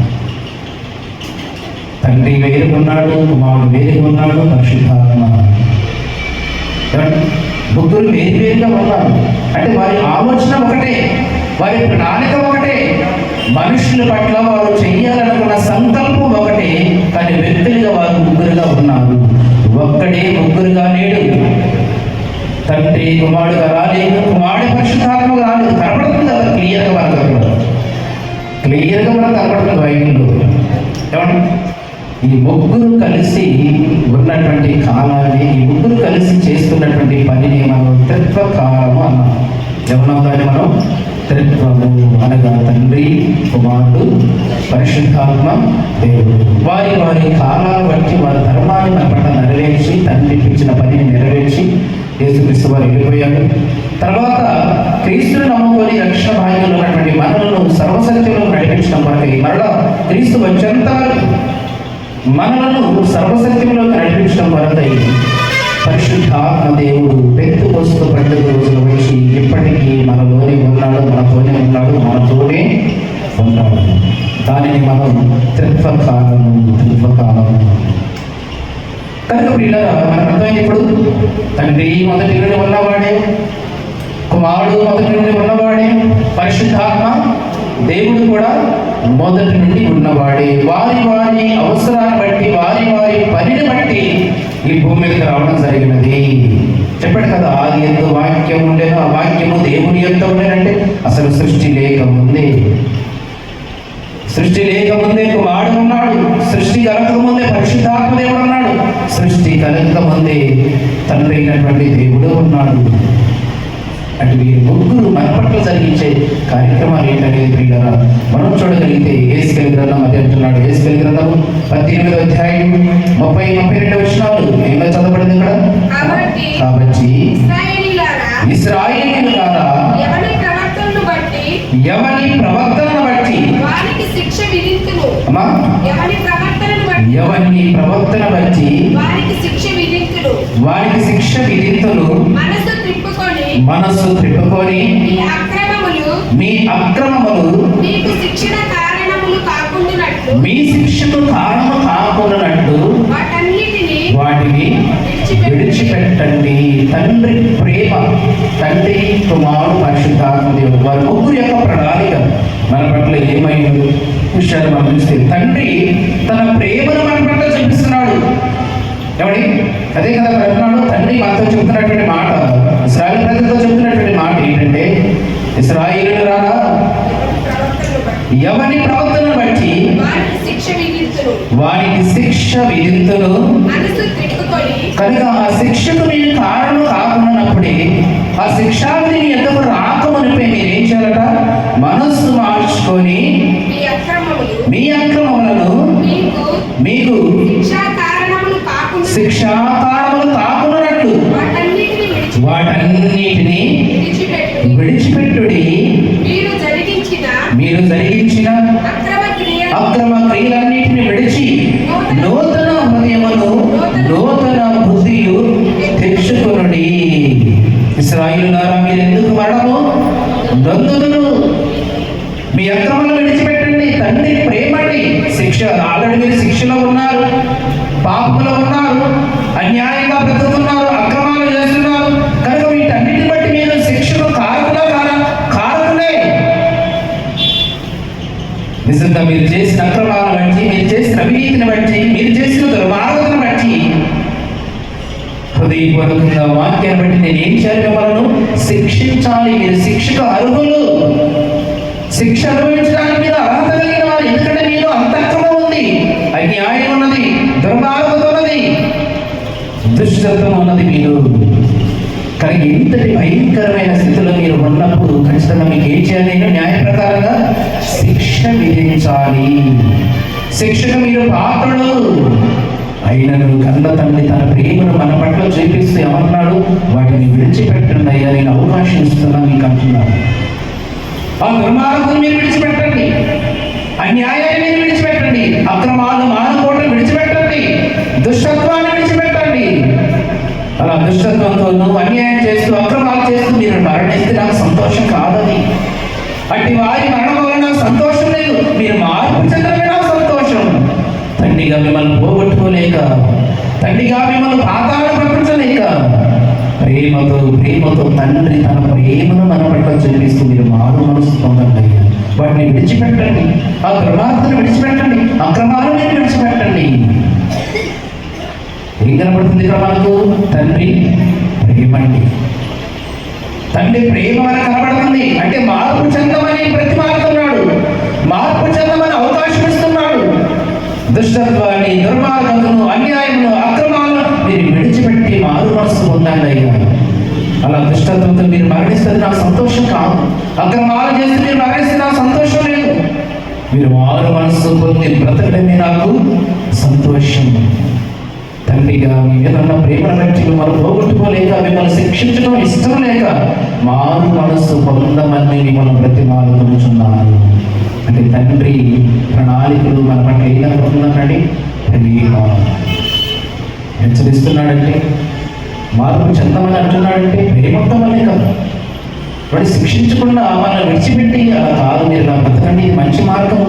తండ్రి వేరుగా ఉన్నాడు, కుమారుడు వేరుగా ఉన్నాడు, పరిశుద్ధాత్మ. ముగ్గురు వేరు వేరుగా ఉన్నారు. అంటే వారి ఆలోచన ఒకటే, వారి ప్రణాళిక ఒకటే, మనుషుల పట్ల వారు చెయ్యాలనుకున్న సంకల్పం ఒకటే, కానీ వ్యక్తులుగా వారు ముగ్గురుగా ఉన్నారు. ఒక్కడే ముగ్గురుగా లేడు. తండ్రి కుమారుడుగా రాలేదు, కుమారుడు పరిశుద్ధాత్మగా రాలేదు. కనపడుతుంది కదా క్లియర్గా మనకు కనపడుతుంది బైబిల్లో. ఏమండి, ఈ ముగ్గురు కలిసి ఉన్నటువంటి కాలాన్ని, ఈ ముగ్గురు కలిసి చేస్తున్నటువంటి పనిని మనం త్రిత్వకాలము అన్నాం. ఏమన్నాం దాన్ని మనం? త్రిత్వము అనగా తండ్రి, కుమారుడు, పరిశుద్ధాత్మ, దేవుడు. వారి వారి కాలాన్ని బట్టి వారి ధర్మాన్ని మన పట్ల నెరవేర్చి, తండ్రి ఇచ్చిన పనిని నెరవేర్చి యేసుక్రీస్తు వారు వెళ్ళిపోయాడు. తర్వాత క్రీస్తును నమ్ముకొని రక్షణ భాగ్యంలో ఉన్నటువంటి మనలను సర్వసత్యంలో నడిపించడం కొరకై మరలా క్రీస్తు వచ్చేంత వరకు మనలను సర్వసత్యంలో నడిపించడం కొరకై పరిశుద్ధాత్మ దేవుడు పెంతెకొస్తు పండుగ రోజుల వచ్చి ఇప్పటికీ మనలోనే ఉన్నాడు, మనతోనే ఉంటాడు. దానిని మనం త్రిత్వకాలము. కనుక పిల్లల మనకు అర్థమైంది. ఇప్పుడు తండ్రి మొదటి నుండి ఉన్నవాడే, కుమారుడు మొదటి నుండి ఉన్నవాడే, పరిశుద్ధాత్మ దేవుడు కూడా మొదటి నుండి ఉన్నవాడే. వారి వారి అవసరాన్ని బట్టి, వారి వారి పనిని బట్టి ఈ భూమి మీదకి రావడం జరిగినది. చెప్పాడు కదా, ఆది యందు వాక్యం ఉండేను, ఆ వాక్యము దేవుని యొక్క ఉండేనంటే అసలు సృష్టి లేకముందే కుమారుడు ఉన్నాడు. సృష్టి కలగకముందే పరిశుద్ధాత్మ దేవుడు ఉన్నాడు. సృష్టి కలగకముందే తండ్రి అయినటువంటి దేవుడు ఉన్నాడు. అంటే వీరు ముగ్గురు మన పట్ల జరిగించే కార్యక్రమాలు ఏంటనేది ప్రియులారా మనం చూడగలిగితే యేసుకేలు గ్రంథం అదే అంటున్నాడు. యేసుకేలు గ్రంథం 18వ అధ్యాయం 30-32 వచనాలు ఏమో చదవబడింది ఇక్కడ. కాబట్టి ఇశ్రాయేలీయులారా, ఎవని ప్రవర్తనను బట్టి వారికి శిక్ష విధింతును. అమ్మా, ఎవని ప్రవర్తన బట్టి వారికి శిక్ష విధింతును. మనస్సు త్రిప్పుకొని మీ అక్రమములు మీ శిక్షకు కారణము కాకుండానట్లు వాటిని విడిచిపెట్టండి. తండ్రి ప్రేమ, తండ్రి కుమారుడు పరిశుద్ధాత్మ దేవుడు వారి ముగ్గురు యొక్క ప్రణాళిక మన పట్ల ఏమైనా విషయాలు మనం చూస్తే తండ్రి తన ప్రేమను మన పట్ల చూపిస్తున్నాడు. ఏమండి, అదే కదా అంటున్నాడు. తండ్రి మనతో చెబుతున్నటువంటి మాట, ఇశ్రాయేలు ప్రజలతో చెబుతున్నటువంటి మాట ఏంటంటే, ఇశ్రాయేలీయులారా, ఎవరి ప్రవర్తనను బట్టి వారికి శిక్ష విధింతును. కనుక ఆ శిక్షకు మీరు కారణం కాకున్నప్పుడే, ఆ శిక్షావిధి మీ ఎద్దకు రాకమునిపై మీరేం చేయాలట? మనస్సు మార్చుకొని మీ అక్రమములను మీకు శిక్షా కారణములు కాకున్నట్లు వాటన్నిటిని విడిచిపెట్టుడి. మీరు జరిగించిన అక్రమ క్రియలన్నిటిని విడిచి నూతన హృదయమును నూతన బుద్ధియు తెచ్చుకొనుడి. ఇశ్రాయేలులారా, మీరు ఎందుకు మరణము నొందుదురు? మీ అక్రమాలను విడిచిపెట్టండి. తండ్రి ప్రేమని శిక్ష, ఆల్రెడీ మీరు శిక్షలో ఉన్నారు, పాపంలో ఉన్నారు, అన్యాయంగా బ్రతుకుతున్నారు, అక్రమాలు చేస్తున్నారు. కనుక వీటన్నిటిని బట్టి మీరు శిక్షకు కారకులే. నిజంగా మీరు చేసిన అక్రమాలను బట్టి, మీరు చేసిన అవినీతిని బట్టి, మీరు చేసిన దుర్మార్గతను బట్టి, హృదయపూర్వకంగా వాక్యాన్ని బట్టి నేను ఏం చేయాలి? మిమ్మల్ని శిక్షించాలి. మీరు శిక్షకు అర్హులు. శిక్ష అనుభవించడానికి మీరు అర్హత కలిగిన వారు. ఎందుకంటే మీరు అంత అక్రమం ఉంది, అన్యాయం ఉన్నది, దుర్మార్గత ఉన్నది, దుష్టత్వం ఉన్నది మీరు. కానీ ఇంతటి భయంకరమైన స్థితిలో మీరు ఉన్నప్పుడు ఖచ్చితంగా మీకు ఏం చేయాలి? న్యాయ ప్రకారంగా శిక్ష విధించాలి. శిక్షకు మీరు పాత్రలు అయినను కన్న తండ్రి తన ప్రేమను మన పట్ల చూపిస్తూ ఏమన్నాడు? వాటిని విడిచిపెట్టండి అయ్యా, నేను అవకాశం ఇస్తున్నా మీకు అంటున్నాను. ఆ దుర్మార్గులు మీరు విడిచిపెట్టండి, అన్యాయాన్ని మీరు విడిచిపెట్టండి, అక్రమాలు మానకోటలు విడిచిపెట్టండి, దుష్టత్వాన్ని విడిచిపెట్టండి. అలా దుష్టత్వంతో అన్యాయం చేస్తూ అక్రమాలు చేస్తూ మీరు మరణిస్తే నాకు సంతోషం కాదని, అట్టి వారి మరణం వల్ల నాకు సంతోషం లేదు, మీరు మార్పు చెందడమే నాకు సంతోషం. తండ్రిగా మిమ్మల్ని పోగొట్టుకోలేక, తండ్రిగా మిమ్మల్ని పాతాళం పంపించలేక ప్రేమతో తండ్రి తన ప్రేమను మన పట్ల చూపిస్తూ మీరు మారు మనసు పొందండి. వాటిని విడిచిపెట్టండి, ఆ దుర్మార్గులను విడిచిపెట్టండి, అక్రమాలను విడిచిపెట్టండి. ఏం కనబడుతుంది ఇక్కడ మనకు? తండ్రి ప్రేమండి. తండ్రి ప్రేమ మనకు కనబడుతుంది. అంటే మార్పు చెందమని ప్రతిమాడుతున్నాడు, మార్పు చెందమని అవకాశం ఇస్తున్నాడు. దుష్టత్వాన్ని, దుర్మార్గతను, అన్యాయమును, అక్రమాలను మీరు విడిచిపెట్టి మారు మనసు పొందండి అయ్యా. అలా దుష్టత్వంతో మీరు మరణిస్తే నాకు సంతోషం కాదు, అక్రమాలు చేస్తే మీరు మరణిస్తే నాకు సంతోషం లేదు. మీరు మారు మనసు పొంది బ్రతకడమే నాకు సంతోషం. తండ్రిగా మీ మీద ఉన్న ప్రేమను బట్టి మిమ్మల్ని పోగొట్టుకోలేక, మిమ్మల్ని శిక్షించడం ఇష్టం లేక మారు మనసు పొందమని మిమ్మల్ని బ్రతిమాలుకొనుచున్నాను. అంటే తండ్రి ప్రణాళికలు మన పట్ల ఏం కనబడుతుందన్నాడు? ప్రేమ. హెచ్చరిస్తున్నాడంటే, మార్పు చెందమని అంటున్నాడంటే ప్రేమతో వల్లే కదా. వాడు శిక్షించకుండా మనల్ని విడిచిపెట్టి అలా కాదు మీరు నా బ్రతకండి, ఇది మంచి మార్గం,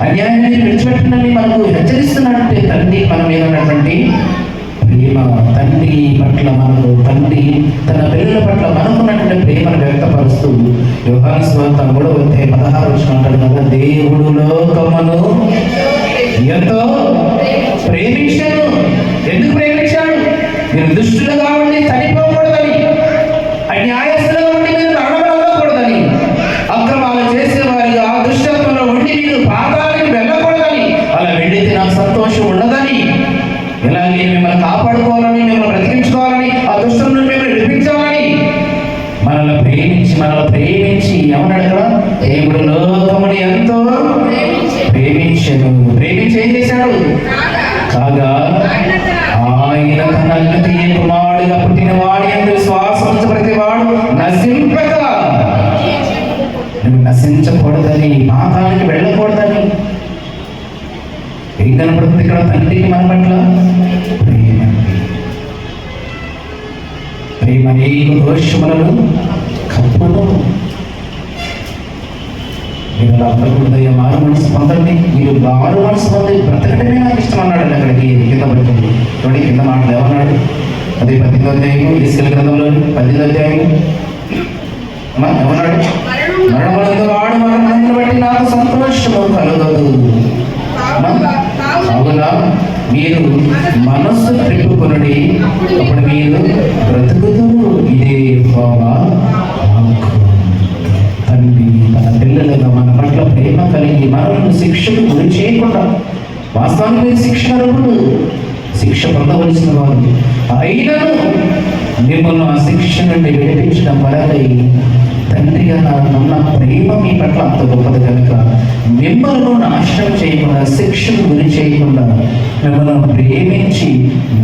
అన్యాయాన్ని విడిచిపెట్టండి మనకు హెచ్చరిస్తున్నాడంటే తండ్రి మన మీద ఉన్నటువంటి ప్రేమ. తండ్రి పట్ల మనకు, తండ్రి తన పిల్లల పట్ల మనకున్నటువంటి ప్రేమను వ్యక్తపరుస్తూ యోహాను సువార్త 3:16 అంటాడు కదా, దేవుడు లోకమును ఎంతో ప్రేమించాడు. ఎందుకు ప్రేమించాడు? మీరు దుష్టులుగా ఉండి చనిపోకూడదని, అన్యాయస్తులుగా ఉండి మీరు మరణమవ్వకూడదని, అక్రమాలు చేసేవారిగా దుష్టత్వంలో ఉండి మీరు పాతాళానికి వెళ్ళకూడదని, అలా వెళ్ళితే నాకు సంతోషం ఉండదని, ఇలాగే మిమ్మల్ని కాపాడుకోవాలని, మిమ్మల్ని బ్రతికించుకోవాలని, ఆ దుష్టం నుండి మిమ్మల్ని విడిపించాలని మనల్ని ప్రేమించి ఏమన్నాడు కదా, దేవుడు లోకముని ఎంతో ప్రేమించాడు. ప్రేమించి ఏం చేశాడు? కాగా ఆయన తన అద్వితీయ కుమారుడిగా పుట్టిన వాడి యందు విశ్వాసం ఉంచు ప్రతివాడు నశింపక, నువ్వు నశించకూడదని, పాతాళానికి వెళ్ళకూడదని. ఏం కనపడుతుంది ఇక్కడ? తండ్రికి మన పట్ల ప్రేమ. ప్రేమ అనేక దోషములను కప్పును. మీరు అలా ఉండకూడదయ్యా, మారు మనసు పొందండి, మీరు మారు మనసు పొంది బ్రతకడమే నాకు ఇష్టం అన్నాడు. అక్కడికి కింద పడుతుంది చూడండి, కింద మాటలు ఏమన్నాడు? అదే 18వ అధ్యాయం, ఎస్కేల్ గ్రంథంలో 18వ అధ్యాయం ఏమన్నాడు? మరణమునందు వాడు మరణమును బట్టి నాకు సంతోషము కలుగదు, కావున మీరు మనస్సు త్రిప్పుకొనుడి, అప్పుడు మీరు బ్రతుకుదురు. ఇదే యెహోవా వాక్కు. తండ్రి తన పిల్లలుగా మన పట్ల ప్రేమ కలిగి మనల్ని శిక్షకు గురి చేయకుండా, వాస్తవానికి మీరు శిక్షణరులు, శిక్ష పొందవలసిన వారు అయినను మిమ్మల్ని ఆ శిక్ష నుండి విడిపించడం వరకై తండ్రిగా నాకున్న ప్రేమ మీ పట్ల అంత గొప్పది కనుక మిమ్మల్ని నాశనం చేయకుండా, శిక్షకు గురి చేయకుండా మిమ్మల్ని ప్రేమించి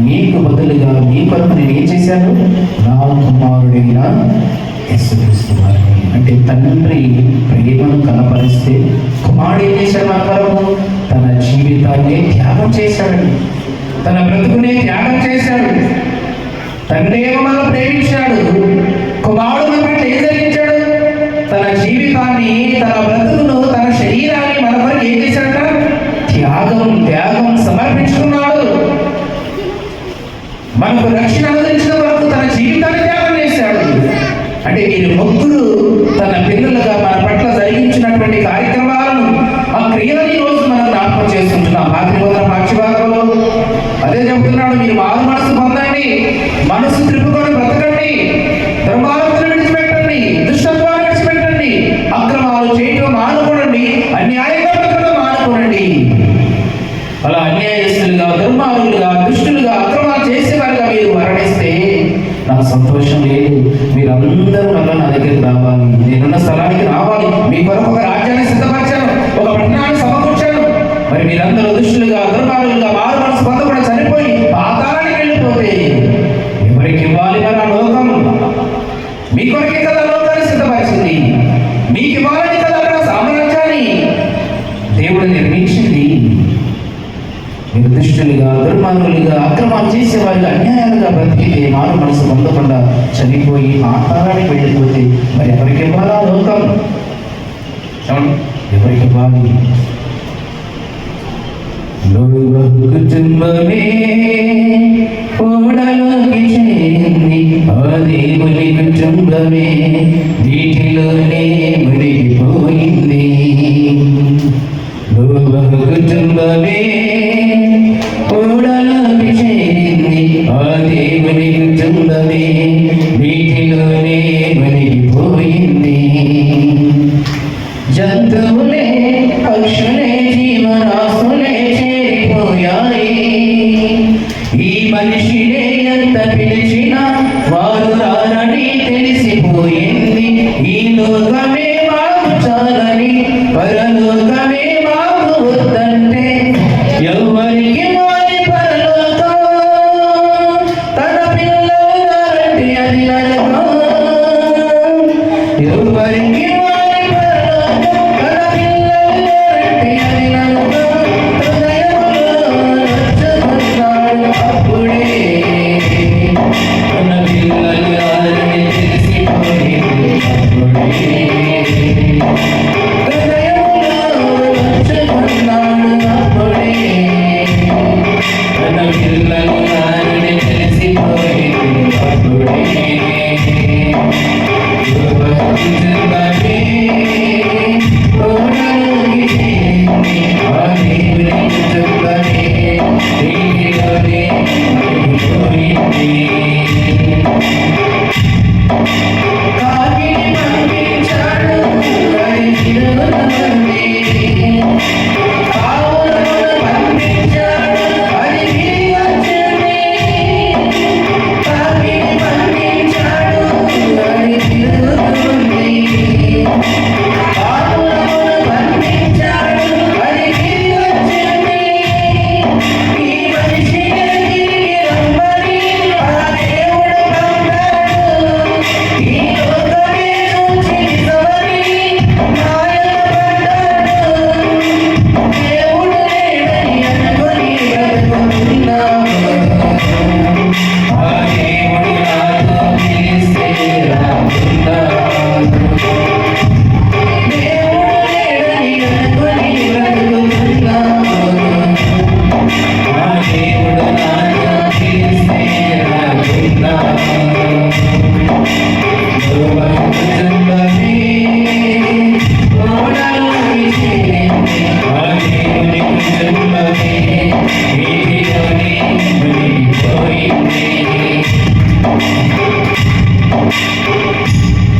మీకు బదులుగా మీ కొరకు నేను ఏం చేశాను? నా కుమారుడైన యేసుక్రీస్తు వారిని. అంటే తండ్రి ప్రేమను కనపరిస్తే కుమారుడు ఏం చేశాడు? మన కొరకు తన జీవితాన్ని త్యాగం చేశాడు, తన బ్రతుకునే త్యాగం చేశాడు. తండ్రి మనల్ని ప్రేమించాడు, కుమారుడు మన పట్ల ఏం జరిగించాడు? తన జీవితాన్ని, తన బ్రతుకును, తన శరీరాన్ని మన కొరకు ఏం చేశాడట? త్యాగం సమర్పించుకున్నాడు. మనకు రక్షణ అందించిన వరకు తన జీవితాన్ని త్యాగం చేశాడు. అంటే వీరు ముగ్గురు తన పిల్లలుగా మన పట్ల జరిగించినటువంటి కార్యక్రమాలను, ఆ క్రియలని రోజు మనం జ్ఞాపకం చేసుకుంటున్నాం. ఆదిమోదన పాఠ్యభాగంలో అదే చెబుతున్నాడు, మీరు మారు మనసు పొందండి, మనసు త్రిప్పుకొని బ్రతకండి, దుర్మార్గులను విడిచిపెట్టండి, దుష్టత్వాన్ని విడిచిపెట్టండి, అక్రమాలు చేయటం మానుకోనండి, అన్యాయంగా బ్రతకడం మానుకోనండి. అలా అన్యాయస్తులుగా, దుర్మార్గులుగా, దుష్టులుగా, అక్రమాలు చేసేవారుగా మీరు మరణిస్తే నాకు సంతోషం లేదు. మీరందరూ వల్ల నా దగ్గరికి రావాలి, నేనున్న స్థలానికి రావాలి, మీ కొరకు ఒక రాజ్యాన్ని సిద్ధపరిచాను, ఒక పట్టణాన్ని సమకూర్చాను. మరి మీరందరూ దుష్టులుగా, దుర్మార్గులుగా, మారు మనసు పొందకుండా చనిపోయి పాతాళానికి వెళ్ళిపోతే ఎవరికి ఇవ్వాలి? మారు మనసు పొందకుండా చనిపోయి పాతాళానికి వెళ్ళిపోతే మరి ఎవరికి ఇవ్వాలా లోకం? ఎవరికి ఇవ్వాలి? కుటుంబమే ఓడలోకి చేరింది ఆ దేవుని కుటుంబమే వీటిలోనే మునిగిపోయింది. కుటుంబమే ఓడలోకి చేరింది ఆ దేవుని కుటుంబమే వీటిలోనే మునిగిపోయింది. జంతువులే పక్షులే జీవరాశులే చేరిపోయాయి. ఈ మనిషినే ఎంత పిలిచినా వారు రారని తెలిసిపోయింది. ఈ లోకమే మాకు చాలని పరలోకమే మాకు వద్దంటే ఎవరికి మారి పరలోకం తన పిల్లలంటే అది నరకం. ఎవరికి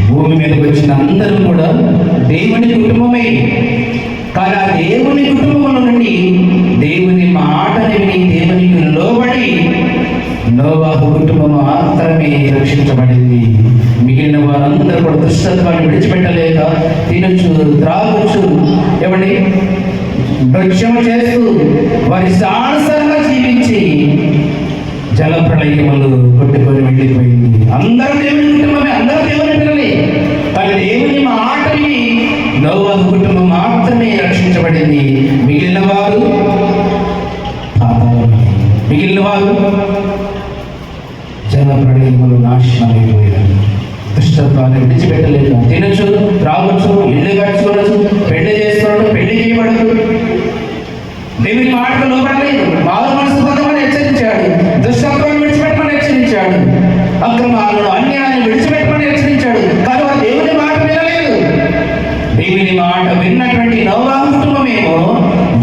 భూమి మీదకి వచ్చిన అందరూ కూడా దేవుని కుటుంబమే. కానీ ఆ దేవుని కుటుంబంలో నుండి దేవుని మాటని విని దేవునికి లోబడి నోవాహు కుటుంబం మాత్రమే రక్షించబడింది. మిగిలిన వారందరూ కూడా దుష్టత్వాన్ని విడిచిపెట్టలేక తినొచ్చు, త్రాగొచ్చు, ఎవరి భక్ష్యము చేస్తూ వారి సాహసంగా జీవించి జల ప్రళయములు కొట్టుకొని వెళ్ళిపోయింది. అందరూ దేవుని కుటుంబమే, అందరూ దేవుని పిల్లలే. కానీ దేవుని మాటని నోవాహు కుటుంబం మాత్రమే రక్షించబడింది. మిగిలిన వారు మిగిలిన వారు జల ప్రళయములు నాశనమైపోయారు. దుష్టత్వాన్ని విడిచిపెట్టలేక తినచ్చు, త్రాగొచ్చు, ఇల్లు కట్టుకోవచ్చు, పెళ్లి చేసుకోవడం, పెళ్లి చేయబడదు. దేవుని మాటకు లోబడలేదు. మారు మనసు పొందమని హెచ్చరించాడు. దుష్టత్వాన్ని విడిచిపెట్టమని హెచ్చరించాడు. అక్రమాలను, అన్యాయాన్ని విడిచిపెట్టమని హెచ్చరించాడు. కానీ వారు దేవుని మాట వినలేదు. దేవుని మాట విన్నటువంటి నోవాహు కుటుంబమేమో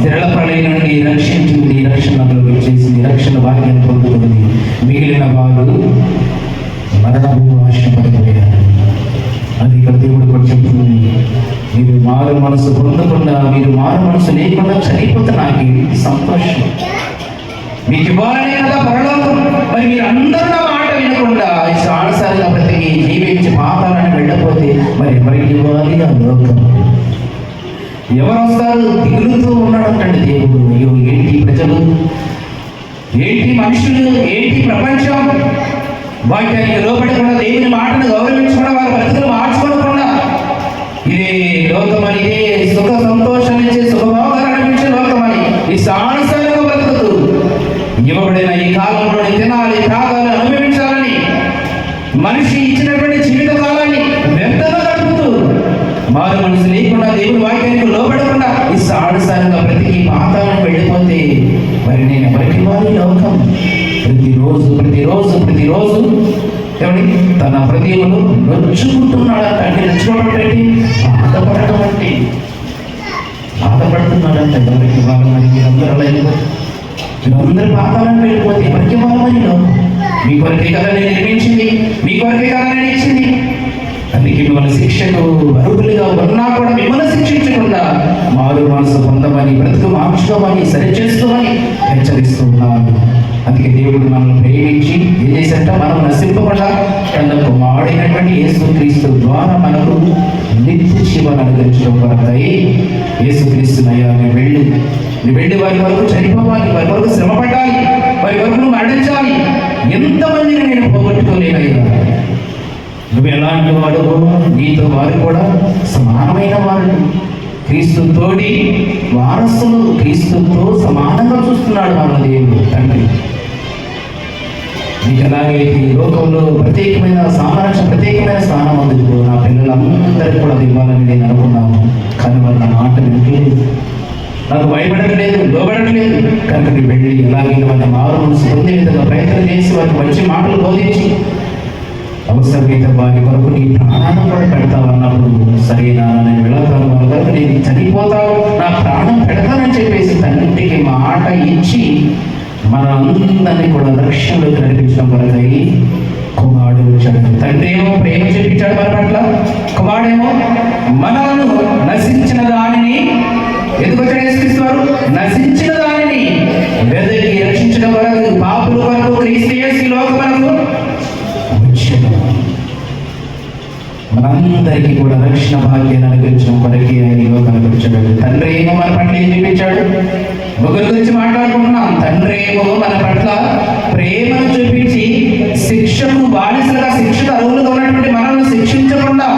జల ప్రళయం నుండి రక్షించింది, రక్షణలోకి చేసింది, రక్షణ భాగ్యం పొందుకుంది. మిగిలిన వారు మరణము ఆశపడిపోయారు. అది ఇక్కడ దేవుడు కూడా చెప్తుంది. మీరు మారు మనసు పొందకుండా, మీరు మారు మనసు లేకుండా చనిపోతే నాకు సంతోషం. మీకు ఇవ్వాలనే కదా పరలోకం. మరి మీరు అందరూ నా మాట వినకుండా ఇష్టానుసారంగా బ్రతికి జీవించి పాతాలని వెళ్ళకపోతే మరి ఎవరికి ఇవ్వాలి ఆ లోకం? ఎవరు వస్తారు? దిగులుతూ ఉన్నాడంటండి దేవుడు. అయ్యో ఏంటి ప్రజలు, ఏంటి మనుషులు, ఏంటి ప్రపంచం, వాటికి లోపడకుండా దేవుని మాటను గౌరవించకుండా వారి బ్రతుకులు మార్చుకోకుండా ఇదే లోకమని, ఇదే సుఖ సంతోషాన్ని ఇచ్చే సుఖభోగాలు అనిపించే లోకమని ఈ సానుసారంగా బ్రతుకుతూ ఇవ్వబడిన ఈ కాలంలో తినాలి, త్రాగాలి, అనుభవించాలని మనిషి ఇచ్చినటువంటి జీవిత కాలాన్ని వ్యర్థంగా గడుపుతూ మారు మనసు లేకుండా దేవుని వాక్యానికి లోపడకుండా ఈ సాడుసారుగా బ్రతికి పాతాలను వెళ్ళిపోతే మరి నేను ఎవరికి వారి లోకం? ప్రతిరోజు ఏమండి తన హృదయంలో నొచ్చుకుంటున్నాడంట. అంటే నొచ్చుకోవడం బాధపడుతున్నాడంట. ఎవరికి వాళ్ళు మరి మీరందరూ పాతాలను వెళ్ళిపోతే ఎవరికి వాళ్ళ మరి లోకం? మీ కొరకే కదా నేను నిర్మించింది, మీ కొరకే కదా నేను ఇచ్చింది. అందుకే మిమ్మల్ని శిక్షకు అర్హులుగా ఉన్నా కూడా మిమ్మల్ని శిక్షించకుండా మారు మనసు పొందమని, బ్రతుకు మార్చుకోమని, సరిచేసుకోమని హెచ్చరిస్తున్నాను. అందుకే దేవుడు మనల్ని ప్రేమించి ఏం చేశారంట? మనం నశింపకుండా తన కుమారుడైనటువంటి యేసుక్రీస్తు ద్వారా మనకు నిత్య జీవన అనుగ్రహించడం కొరకై యేసుక్రీస్తునయ్యా నువ్వు వెళ్ళి వారి వరకు చనిపోవాలి, వారి వరకు శ్రమ పడాలి, వారి వరకు నువ్వు మరణించాలి. ఎంతమందిని నేను పోగొట్టుకోలేనయ్యా. నువ్వు ఎలాంటి వాడు? నీతో వారు కూడా సమానమైన వారు, క్రీస్తు తోడి వారసులు, క్రీస్తుతో సమానంగా చూస్తున్నాడు మన దేవుడు తండ్రి. నీకు ఎలాగైతే ఈ లోకంలో ప్రత్యేకమైన స్థానం అందుకు నా పిల్లలందరికీ కూడా ఇవ్వాలని నేను అనుకున్నాను. కానీ వాళ్ళు నా మాట వినట్లేదు, నాకు భయపడట్లేదు, లోబడట్లేదు. కనుక నీ వెళ్ళి ఎలాగైనా వాళ్ళ మారు మనసు పొందే విధంగా ప్రయత్నం చేసి వారికి మంచి మాటలు బోధించి అవసరమైతే వారి కొరకు నీ ప్రాణాన్ని కూడా పెడతావు అన్నప్పుడు సరేనా నేను వెళతాను, వాళ్ళ కొరకు నేను చనిపోతాను, నా ప్రాణం పెడతానని చెప్పేసి తండ్రికి మాట ఇచ్చి మన అందరినీ కూడా రక్షణలోకి నడిపించడం కొరకై కుమారుడు వచ్చాడు. తండ్రి ఏమో ప్రేమ చూపించాడు మన పట్ల, కుమారుడేమో మనలను నశించిన దానిని ఎందుకు వచ్చాడు యేసుక్రీస్తువారు? నశించిన దానిని వెదకి రక్షించడం కొరకు, పాపుల కొరకు క్రీస్తు యేసు లోకమునకు వచ్చాడు. మనందరికీ కూడా రక్షణ భాగ్యాన్ని అనుగ్రహించడం కొరకే ఆయన లోకానికి వచ్చాడు. తండ్రి ఏమో మన పట్ల ఏం చూపించాడు? ముగ్గురు గురించి మాట్లాడుకుంటున్నాం. తండ్రి ఏమో మన పట్ల ప్రేమను చూపించి శిక్షకు బానిసలుగా, శిక్షకు అర్హులుగా ఉన్నటువంటి మనల్ని శిక్షించకుండా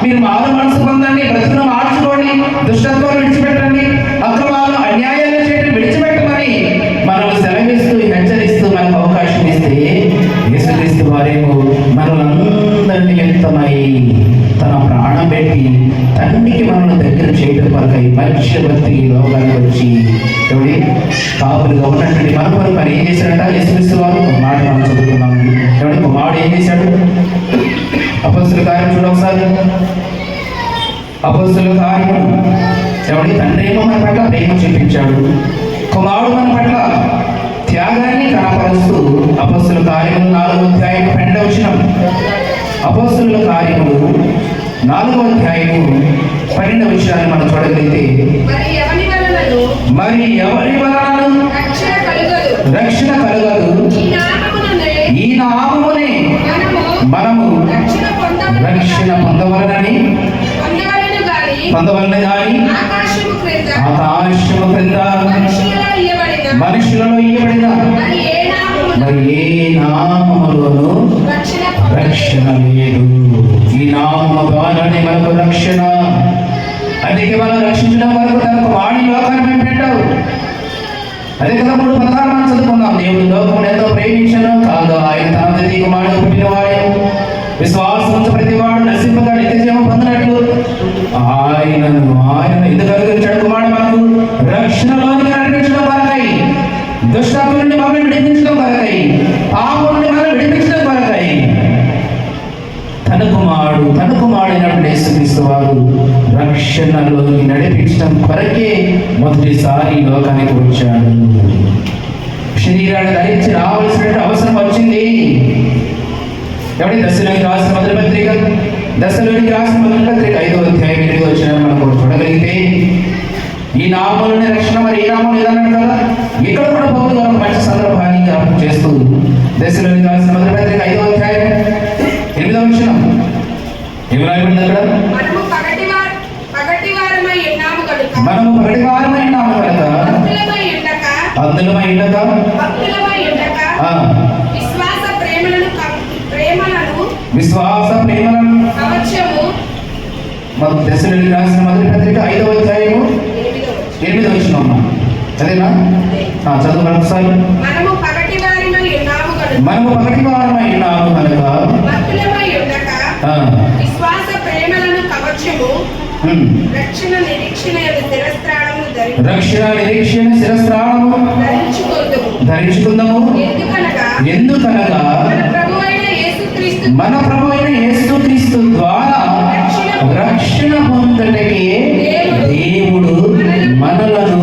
మీరు మారు మనసు పొందండి, బ్రతుకును మార్చుకోండి, దుష్టత్వాలు విడిచిపెట్టండి, అక్రమాలు అన్యాయాలు చేయడం విడిచిపెట్టమని మనల్ని సెలవిస్తూ హెచ్చరిస్తూ మనకు అవకాశం ఇస్తే యేసుక్రీస్తు వారేమో మనలందరినీ వ్యక్తమై తన ప్రాణం పెట్టి తండ్రికి మనల్ని దగ్గర చేయడం కొరకై మధ్యవర్తి లోకానికి వచ్చి ఎవడి కాపులుగా ఉన్నటువంటి మన కొరకు మరి ఏం చేశాడంట యేసుక్రీస్తు వారు? మాట మనం చదువుకున్నాము. ఎవడి కుమారుడు ఏం చేశాడు? అపొస్తలుల కార్యం చూడ ఒకసారి. అపొస్తలుల కార్యం ఎవడి? తండ్రి ఏమో మన పట్ల ప్రేమ చూపించాడు, కుమారుడు మన పట్ల త్యాగాన్ని కనపరుస్తూ అపొస్తలుల కార్యములు 4వ అధ్యాయం 2వ వచనం. అపొస్తలుల కార్యములు 4వ అధ్యాయము 12వ వచనాన్ని మనం చూడగలిగితే మరి ఎవరి వలన రక్షణ కలుగదు, ఈ నామమునే మనము రక్షణ పొందవలనని గాని ఆకాశము క్రింద మనుషులలో ఇయ్యబడిన మరి ఏ నామములోనూ రక్షణ లేదు. ఈ నామము ద్వారానే మనకు రక్షణ. అందుకే మనం రక్షించడం వరకు తనకు వాడి లోకాన్ని పెట్టావు. అదే కదా 3:16 మనం చదువుకున్నాం. దేవుడు లోకమును ఎంతో ప్రేమించను కాగా ఆయన తన ప్రతి కుమారుడు పుట్టినవాడే విశ్వాసం ప్రతివాడు నశింపగా నిత్యజీవం పొందినట్లు ఆయనను ఎందుకు అనుగ్రహించాడు? కుమారుడు మనకు రక్షణలోనికి నడిపించడం కొరకై, దుష్టాత్మ నుండి మమ్మల్ని విడిపించడం కొరకై, పాపం నుండి మనం విడిపించడం కొరకై తన కుమారుడైనటువంటి యేసుక్రీస్తు వారు రక్షణలోకి నడిపించడం కొరకే మొదటిసారి లోకానికి వచ్చాడు. శరీరాన్ని ధరించి రావాల్సిన అవసరం వచ్చింది. ఎవరి? దశలోనికి రాసిన మొదటి పత్రిక 5వ అధ్యాయం 8వ వచనం మనం చూడగలిగితే ఈ నామములోనే రక్షణ, మరి ఈ నామం లేదన్నాడు కదా. ఇక్కడ కూడా పౌలు గారు మంచి సందర్భాన్ని జ్ఞాపకం చేస్తూ దశలోనికి రాసిన మొదటి పత్రిక 5వ అధ్యాయం 8వ వచనం ఏమి రాయబడింది అక్కడ? మనము పగటివారమై ఉన్నాము కనుక అందులమై ఉండక విశ్వాస ప్రేమలను దశలోనికి రాసిన మొదటి పత్రిక 5వ అధ్యాయము 8వ వచనం అదేనా? చదువు ఒకసారి. మనము పగటివారమై ఉన్నాము కనుక రక్షణ నిరీక్షణ శిరస్త్రాణము ధరించుకుందాము. ఎందుకనగా మన ప్రభు అయిన యేసుక్రీస్తు ద్వారా రక్షణ పొందుటకే దేవుడు మనలను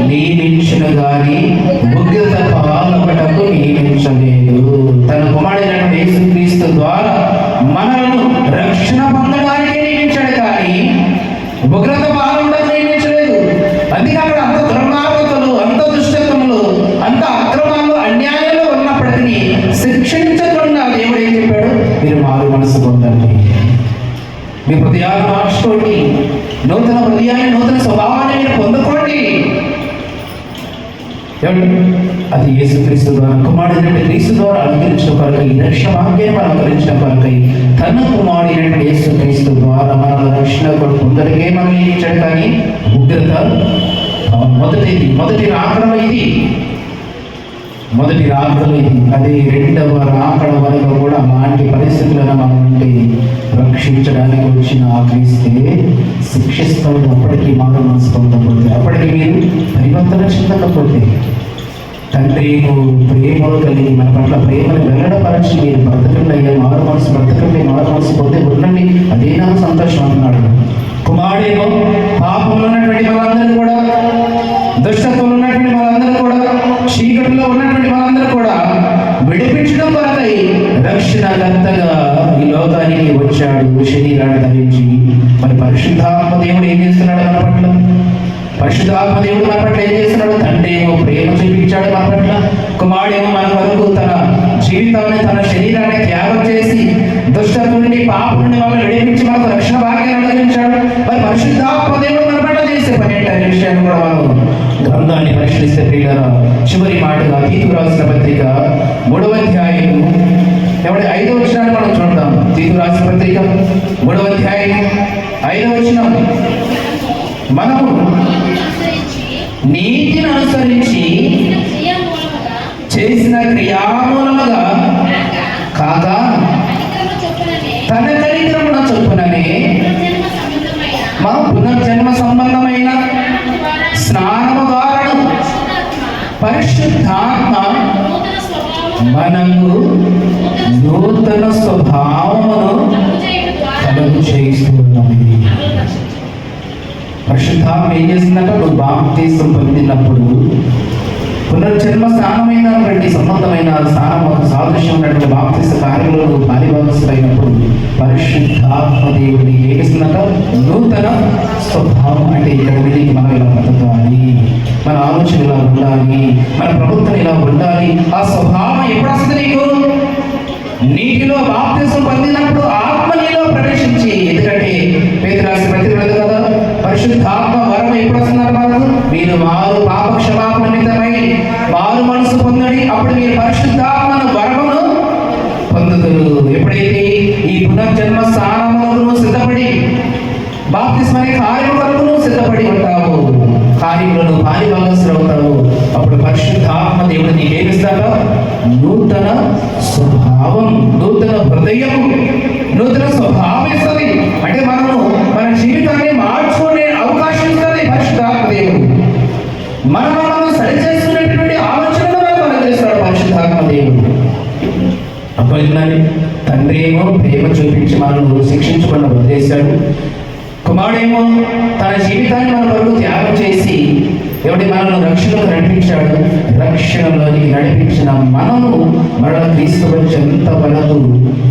నియమించును గాని ఉగ్రత పాల్పడకు నియమించలేదు. తన కుమారుడైన యేసుక్రీస్తు ద్వారా మనలను రక్షణ పొందడానికి నియమించాడు కానీ ఉగ్రత పాల్పడకు నియమించలేదు. అందుకే అక్కడ అంత దుర్మార్గతలు, అంత దుష్టత్వములు, అంత అక్రమాలు, అన్యాయాలు ఉన్నప్పటికీ శిక్షించకుండా దేవుడు ఏం చెప్పాడు? మీరు మారు మనసు పొందండి, మీ హృదయాన్ని మార్చుకోండి, నూతన హృదయాన్ని, నూతన స్వభావాన్ని మీరు పొందుకోండి. అది యేసుక్రీస్తు ద్వారా, కుమారుడైన క్రీస్తు ద్వారా అనుగ్రహించిన కొరకై, ఈ రక్షణ భాగ్యాన్ని మనం అనుగ్రహించిన కొరకై, తన కుమారుడైన యేసుక్రీస్తు ద్వారా మన రక్షణ పొందడికే మనం ఇచ్చాడు కానీ ఉగ్రత మొదటి రాకడలో ఇది, మొదటి రాకడలో ఇది. అదే రెండవ రాకడ వరకు కూడా అలాంటి పరిస్థితులను మనం ఉంటే రక్షించడానికి వచ్చిన ఆ క్రీస్తే శిక్షిస్తాడు. అప్పటికి మారు మనసు పొందకపోతే, అప్పటికి మీరు పరివర్తన చెందకపోతే, తండ్రి ప్రేమలు కలిగి మన పట్ల ప్రేమను వెల్లడపరచి మీరు బ్రతకండి అయ్యా, మారు మనసు పొందే ఉండండి, అదే నాకు సంతోషం అంటున్నాడు. కుమారుడేమో పాపంలో ఉన్నటువంటి మనందరూ కూడా, దుష్టత్వంలో ఉన్నటువంటి మనందరూ కూడా, చీకటిలో ఉన్నటువంటి మనందరూ కూడా విడిపించడం కొరకై రక్షణకర్తగా ఈ లోకానికి వచ్చాడు, శరీరాన్ని ధరించి. మరి పరిశుద్ధాత్మ దేవుడు ఏం చేస్తున్నాడు మన పట్ల? పరిశుద్ధాత్మ దేవుడు మన పట్ల ఏం చేస్తున్నాడు? తండ్రి ఏమో ప్రేమ చూపించాడు మన పట్ల, కుమారుడేమో మన వరకు తన జీవితాన్ని, తన శరీరాన్ని త్యాగం చేసి దుష్టత్వం నుండి, పాపం నుండి మనల్ని విడిపించి మనకు రక్షణ భాగ్యాన్ని అనుగ్రహించాడు. మరి పరిశుద్ధాత్మ దేవుడు మన పట్ల చేసే పని ఏంటనే విషయాన్ని కూడా మనం గ్రంథాన్ని పరిశీలిస్తే ప్రియులారా, చివరి మాటగా తీతుకు రాసిన పత్రిక 3వ అధ్యాయం 5వ వచనాన్ని మనం చూద్దాం. తీతుకు రాసిన పత్రిక 3వ అధ్యాయం 5వ వచనం, మనము నీతిని అనుసరించి చేసిన క్రియామూలముగా కాగా తన కనికరమున చొప్పుననే మా పునర్జన్మ సంబంధమైన స్నానము ద్వారా పరిశుద్ధాత్మ మనకు నూతన స్వభావమును కలుగు చేస్తున్నది. పరిశుద్ధాత్మ ఏం చేస్తుందంటే, నువ్వు బాప్తిసం పొందినప్పుడు పునర్జన్మ స్నానమైనటువంటి సంబంధమైన స్నానం, ఒక సాదృశ్యం ఉన్నటువంటి బాప్తిస కార్యంలో నువ్వు పాలిభాగస్తులైనప్పుడు పరిశుద్ధాత్మ దేవుడిని ఏమిస్తుందట? నూతన స్వభావం. అంటే ఇక్కడ వీరికి మనం ఇలా బ్రతకాలి, మన ఆలోచన ఇలా ఉండాలి, మన ప్రభుత్వం ఇలా ఉండాలి. ఆ స్వభావం ఎప్పుడు వస్తుంది నీకు? నీటిలో బాప్తిసం పొందినప్పుడు ఆత్మ నీలో ప్రవేశించి. ఎందుకంటే పేతురు రాసిన పత్రిక కదా, పరిశుద్ధాత్మ వరం ఎప్పుడు వస్తున్నారు మనకు? మీరు మారు పాప క్షమాపణ నిమిత్తమై మారు మనసు పొందండి, అప్పుడు మీరు పరిశుద్ధాత్మను వరమును పొందుతారు. ఎప్పుడైతే ఈ పునర్జన్మ స్థానములను సిద్ధపడి బాప్తిస్మ అనే కార్యం కొరకు నువ్వు సిద్ధపడి ఉంటావు, కార్యములను పాలిభాగస్తులు అవుతావు, అప్పుడు పరిశుద్ధాత్మ దేవుడు నీకేమిస్తాడో? నూతన స్వభావం, నూతన హృదయం, నూతన స్వభావం ఇస్తుంది. అంటే మనము మన జీవితాన్ని మార్చుకునే అవకాశం ఇస్తుంది పరిశుద్ధాత్మ దేవుడు. మనము సరిచేసుకునేటువంటి ఆలోచనలు మనకు అనుగ్రహిస్తాడు పరిశుద్ధాత్మ దేవుడు. అర్థమైందండి? తండ్రి ఏమో ప్రేమ చూపించి మనల్ని శిక్షించకుండా వదిలేశాడు, కుమారుడేమో తన జీవితాన్ని మన వరకు త్యాగం చేసి ఎవడి మనల్ని రక్షణకు నడిపించాడు. రక్షణలోనికి నడిపించిన మనము మరల క్రీస్తు వచ్చేంత వరకు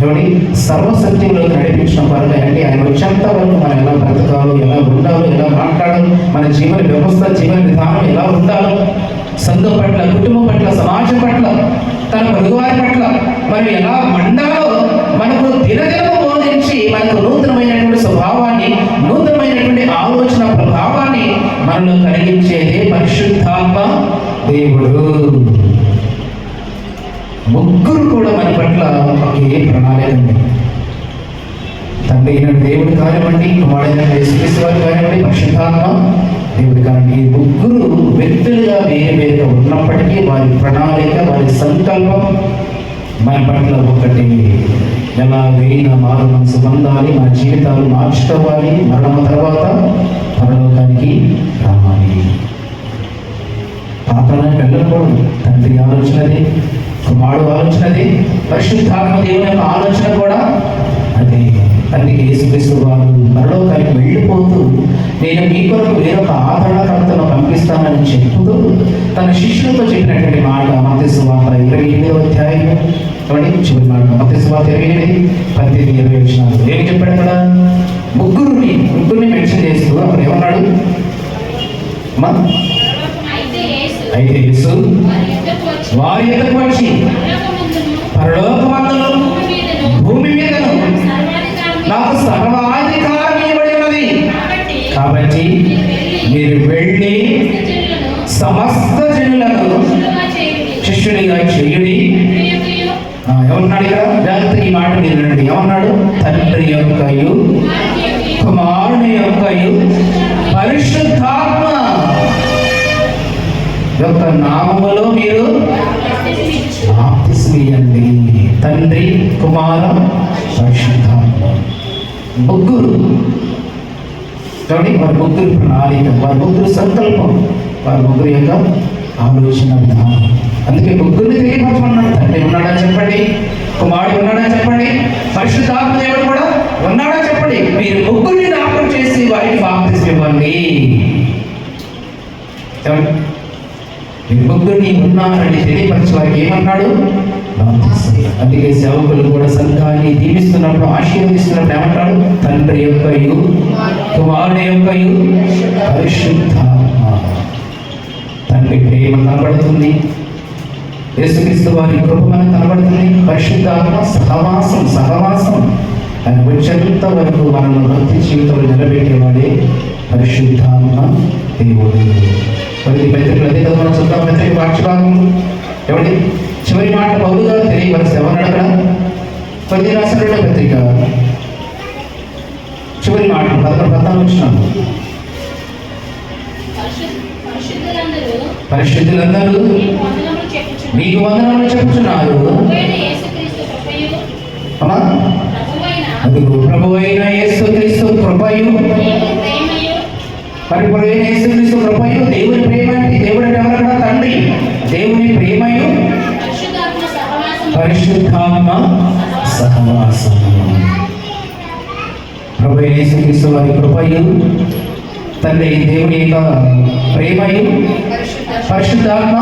ఎవడి సర్వసత్యంలోకి నడిపించిన వరకు, అంటే ఆయన వచ్చేంత వరకు మనం ఎలా బ్రతకాలో, ఎలా ఉండాలో, ఎలా మాట్లాడాలో, మన జీవన వ్యవస్థ, జీవన విధానం ఎలా ఉండాలో, సంఘం పట్ల, కుటుంబం పట్ల, సమాజం పట్ల, తన పొరుగువారి పట్ల మనం ఎలా ఉండాలో మనకు దినదినము బోధించి మనకు నూతనమైనటువంటి స్వభావాన్ని, నూతనమైనటువంటి ఆలోచన ప్రభావాన్ని మనలో కలిగించేదే పరిశుద్ధాత్మ దేవుడు. ముగ్గురు కూడా మన పట్ల ఒకే ప్రణాళిక ఉంది. తండ్రి అయిన దేవుడి కానివ్వండి, కుమారుడైన యేసుక్రీస్తు వారి కానివ్వండి, పరిశుద్ధాత్మ దేవుడి కానివ్వండి, ఈ ముగ్గురు వ్యక్తులుగా వేరుగా ఉన్నప్పటికీ వారి ప్రణాళిక, వారి సంకల్పం మన పట్ల ఒకటి. ఎలాగైనా మారు మనసు పొందాలి, మన జీవితాలు మార్చుకోవాలి, మరణం తర్వాత పరలోకానికి రావాలి. పాతాళానికి వెళ్ళకూడదు. తండ్రి ఆలోచనది, కుమారుడు ఆలోచనది, పరిశుద్ధాత్మ దేవుని యొక్క ఆలోచన కూడా అదే. అందుకే యేసుక్రీస్తు వారు పరలోకానికి వెళ్ళిపోతూ నేను మీ కొరకు వేరొక ఆదరణకర్తను పంపిస్తానని చెప్పుతూ తన శిష్యులతో చెప్పినటువంటి మాట మత్తయి సువార్త 28వ అధ్యాయం చివరి మాట. మత్తయి సువార్త 28:18-20 ఏమి చెప్పాడు అక్కడ? ముగ్గురిని మెన్షన్ చేస్తూ అక్కడ ఏమన్నాడు? అయితే యేసు వారి యొద్దకు వచ్చి పరలోకమందును భూమి మీదను నాకు సర్వాధికారం ఇవ్వబడి ఉన్నది, కాబట్టి మీరు వెళ్ళి సమస్త జనులను శిష్యునిగా చేయుడి. ఏమన్నాడు ఇక్కడ? జాగ్రత్త ఈ మాట మీరు వినండి. ఏమన్నాడు? తండ్రి యొక్కయు కుమారుని యొక్కయు పరిశుద్ధాత్మ యొక్క నామములో మీరు బాప్తిస్మీయండి. తండ్రి, కుమార, పరిశుద్ధాత్మ ముగ్గురు. కాబట్టి వారి ముగ్గురు ప్రణాళిక, వారి ముగ్గురు సంకల్పం, వారి ముగ్గురు యొక్క ఆలోచన విధానం. అందుకే ముగ్గురిని తెలియపరచమన్నాడు. తండ్రి ఉన్నాడని చెప్పండి, కుమారుడు ఉన్నాడని చెప్పండి, పరిశుద్ధాత్మ దేవుడు కూడా ఉన్నాడని చెప్పండి. మీరు ముగ్గురిని జ్ఞాపకం చేసి వారికి బాప్తిస్మం ఇవ్వండి. మీరు ముగ్గురిని ఉన్నారని తెలియపరచే వారికి ఏమన్నాడు? అందుకే సేవకులు కూడా సంఘాన్ని దీవిస్తున్నప్పుడు, ఆశీర్వదిస్తున్నప్పుడు ఏమంటాడు? తండ్రి యొక్కయు కుమారుని యొక్కయు పరిశుద్ధాత్మ. తండ్రి ప్రేమ కనబడుతుంది, యేసుక్రీస్తు వారి కృప మనకు కనబడుతుంది, పరిశుద్ధాత్మ సహవాసం ఆయన వచ్చేంత వరకు మనల్ని భక్తి జీవితంలో నిలబెట్టేవాడే పరిశుద్ధాత్మ దేవుడు. కొన్ని పత్రికలు అదే కదా మనం చూద్దాం. పత్రిక పాఠ్యభాగం ఎవరి చివరి మాట పౌలు గారు తెలియవలసి ఎవరు అక్కడ? కొద్ది రాసిన పత్రిక చివరి మాట 14 పరిశుద్ధులందరూ మీకు వందనములు చెప్పుచున్నారు. ప్రభువైన యేసుక్రీస్తు కృపయు, పరిపూర్ణమైన యేసుక్రీస్తు కృపయు, దేవుని ప్రేమ అంటే దేవుడు ఎవరన్నా? తండ్రి. దేవుని ప్రేమయు పరిశుద్ధాత్మ సహవాసము. ప్రభువైన యేసుక్రీస్తు వారి కృపయు, తండ్రి దేవుని యొక్క ప్రేమయు, పరిశుద్ధాత్మ